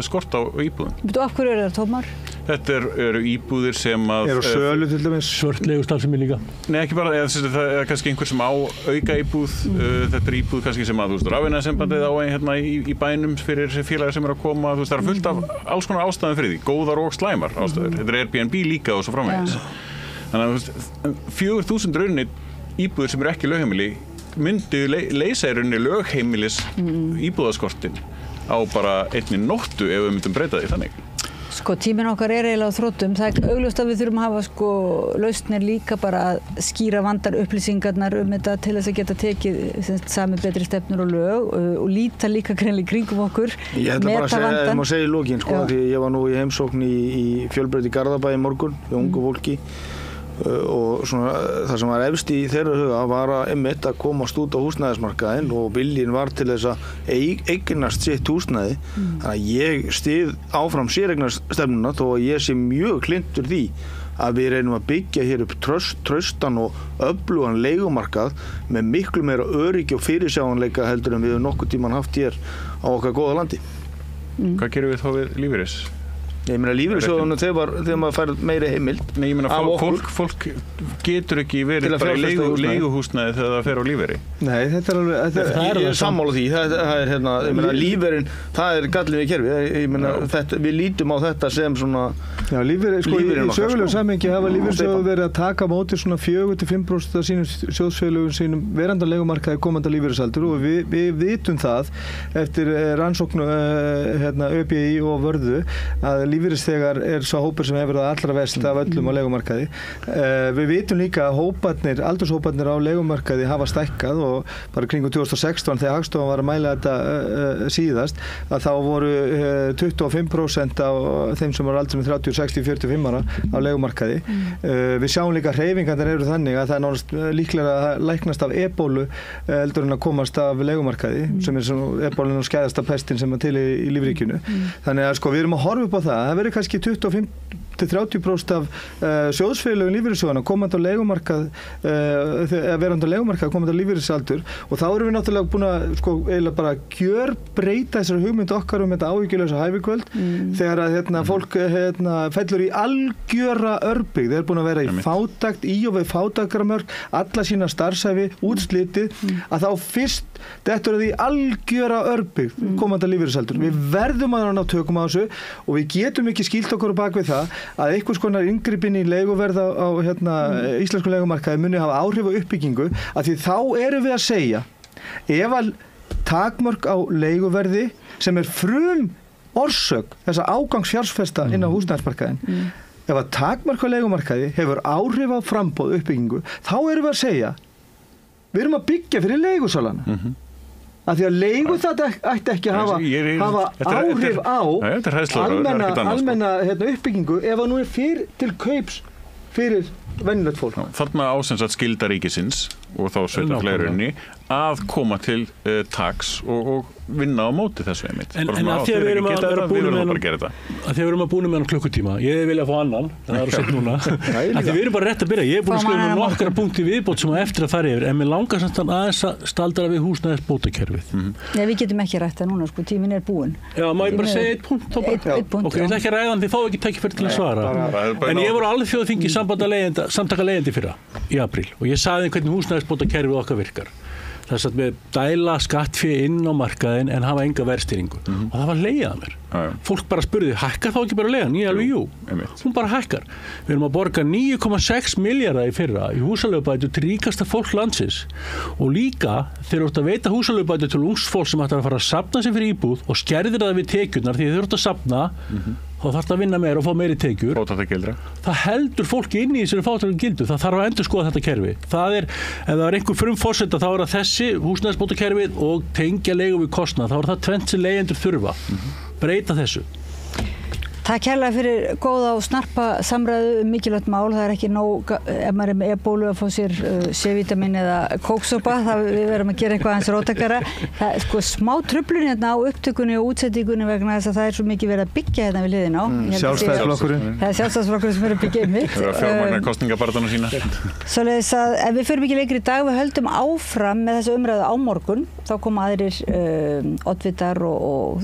skort á íbúðum. Betur af hverju eru það tómar? Þetta eru íbúðir sem að eru sölu til dæmis svörtlegustarfsemi líka? Nei, ekki bara, það er kannski einhver sem á auka íbúð, þetta íbúð kannski sem að rafiðnaðarsambandið á í bænum fyrir félagar sem eru að koma, það er fullt af alls konar ástæðum fyrir því, góðar og slæmar ástæður. Þetta er Airbnb líka og svo framvegis. Þannig að 4.000 rauninni íbúðir sem eru ekki lögheimili myndi leysa í rauninni lögheimilis íbúðaskortin á bara einni nóttu ef við myndum breyta því þannig. Tíminn okkar er eiginlega á þróttum. Það er augljóst að við þurfum að hafa lausnir líka bara að skýra vandar upplýsingarnar þetta til þess að geta tekið sami betri stefnur og lög og líta líka greinlega í kringum okkur. Ég ætla bara að segja, ég má segja í lokin því ég var nú í heimsókn í Fjölbraut í Garðabæ í morgun hjá ungu fólki og það sem var efst í þeirra huga var einmitt að komast út á húsnæðismarkaðinn og viljinn var til þess að eignast sitt húsnæði. Þannig að ég styð áfram séreignarstefnuna þó að ég sé mjög hlynntur því að við reynum að byggja hér upp traustan og öflugan leigumarkað með miklu meira öryggi og fyrirsjáanleika heldur en við höfum nokkuð tíman haft hér á okkar góða landi. Hvað gerum við þá við lífeyris? Ég meina lífeyrissjóðunum þegar maður fær meiri heimild. Nei, ég meina fólk getur ekki verið bara í leiguhúsnæði þegar það fer á lífeyri. Nei, þetta er alveg ég er sammála því. Það er ég meina lífeyrin, það er gallið við kerfið. Ég meina við lítum á þetta sem svona lífeyri í sögulegu samhengi hafa lífeyrissjóður verið að taka móti svona 4-5% af sínum sjóðsfélögum sínum verandi á leigumarkaði komandi lífeyrisaldur og við vitum það eftir rannsókn ÖBI og Vörðu að lífeyrisþegar er svo hópur sem hefur það allra verst af öllum á leigumarkaði. Við vitum líka að aldurshóparnir á leigumarkaði hafa stækkað og bara kringum 2016 þegar Hagstofan var að mæla þetta síðast að þá voru 25% af þeim sem voru aldrei með 30, 60, 45 ára á leigumarkaði. Við sjáum líka hreyfingarnir eru þannig að það er nánast líklega að læknast af ebólu heldur en að komast af leigumarkaði sem er ebólun og skæðasta pestin sem er til í lífríkinu. Þannig að við erum að horfa upp á það verður kannski 25-30% af sjóðsfélögum lífeyrissjóðanna komandi á leigumarkað verandi á leigumarkað komandi á lífeyrisaldur og þá erum við náttúrulega búin að eiginlega bara gjörbreyta þessari hugmynd okkar þetta áhyggjulausa hæfikvöld þegar að fólk fellur í algjöra örbygg. Þeir eru búin að vera í fátækt í og við fátækramörk alla sína starfsæfi útslitið að þá fyrst þetta eru því algjöra örbygg komandi á lífeyrisaldur. Við verðum að ná tökum á þessu og við getum ekki skýlt okkur bak við það að einhvers konar inngripin í leiguverð á íslensku leigumarkaði muni hafa áhrif á uppbyggingu, af því þá erum við að segja ef að takmörk á leiguverði sem frum orsök þessa ágangsfjárfesta inn á húsnæðismarkaðin, ef að takmörk á leigumarkaði hefur áhrif á framboð uppbyggingu, þá erum við að segja við erum að byggja fyrir leigusalana. Af því að leigu þetta ætti ekki að hafa áhrif á almenna uppbyggingu ef það nú fyrir til kaups fyrir venjulegt fólk. Þarna ásens að skylda ríkisins og þá sveitarfélögunum að koma til taks og vinna á móti þessu einmitt. En að því að við erum að búin með hann klukkutíma, ég vilja fá annan, það er sett núna, að því við erum bara rétt að byrja, ég er búin að skrifa nokkra punkti viðbót sem eftir að fara yfir, en mér langar samt aðeins að staldra við húsnæðisbótakerfið. Nei, við getum ekki rætt það núna, sko, tíminn er búinn. Já, má ég bara segja eitt punkt? Ok, ég ætla ekki að ræða hann, þið fá ekki tækifæri til að svara. En ég voru alþjóðaþingi samtaka leigjenda fyrra í apríl og ég sagði hvernig húsnæðisbótakerfið okkar virkar. Þess að við dæla skattfé inn á markaðin en hafa enga verðstýringu. Og það var leiðað mér. Fólk bara spurði, hækkar þá ekki bara leiðan? Ég alveg, jú. Hún bara hækkar. Við erum að borga 9,6 milljarða í fyrra í húsaleigubætur til ríkasta fólk landsins. Og líka þeir eru að veita húsaleigubætur til ungs fólk sem ætlar að fara að safna sig fyrir íbúð og skerðir það við tekjurnar því þeir eru að safna þá þarf það að vinna meira og fá meiri tekjur. Það heldur fólki inn í þessari fátæktargildu. Það þarf að endurskoða þetta kerfi. Það ef það er einhver frumforsenda þá er það þessi húsnæðisbótakerfið og tengja leigu við kostnað. Þá er það tvennt sem leigjendur þurfa. Breyta þessu. Takk kærlega fyrir góða og snarpa samræðu mikilvægt mál. Það er ekki nóg ef maður er með ebólu að fá sér C-vitamin eða kóksopa. Við verðum að gera eitthvað aðeins róttakara. Það er sko smá truflun hérna á upptökunni og útsettingunni vegna þess að það er svo mikið verið að byggja hérna við hliðina á. Sjálfstæðisflokkurinn. Það er Sjálfstæðisflokkurinn sem er að byggja einmitt. Það er að fjármagna kosningabarátuna sína. Svoleiðis að ef við förum ekki lengri í dag, við höldum áfram með þessa umræðu á morgun. Þá koma aðrir oddvitar og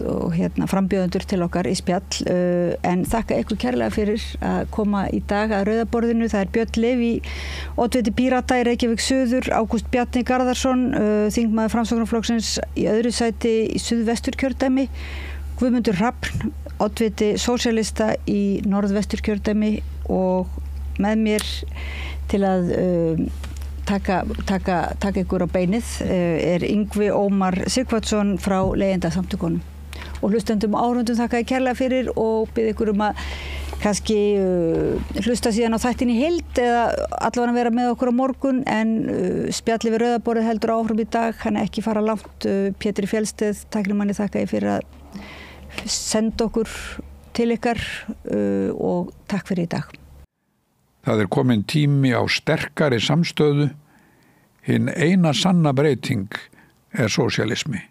frambjóðendur til okkar í spjall. En þakka ykkur kærlega fyrir að koma í dag að Rauðaborðinu. Það er Björn Leví, oddviti Pírata í Reykjavík Suður, Ágúst Bjarni Garðarsson, þingmaður Framsóknarflokksins í öðru sæti í Suðvesturkjördæmi, Guðmundur Hrafn, oddviti sósíalista í Norðvesturkjördæmi og með mér til að taka ykkur á beinið er Yngvi Ómar Sighvatsson frá Leigjendasamtökunum. Og hlustendum og áhorfendum þakka ég kærlega fyrir og bið ykkur að kannski hlusta síðan á þættin í heild eða allavega að vera með okkur á morgun en spjalli við Rauðaborðið heldur áfram í dag, hann ekki fara langt. Pétri Fjellsteð, tæknimanni, þakka ég fyrir að senda okkur til ykkar og takk fyrir í dag. Það er komin tími á sterkari samstöðu. Hinn eina sanna breyting er sósíalismi.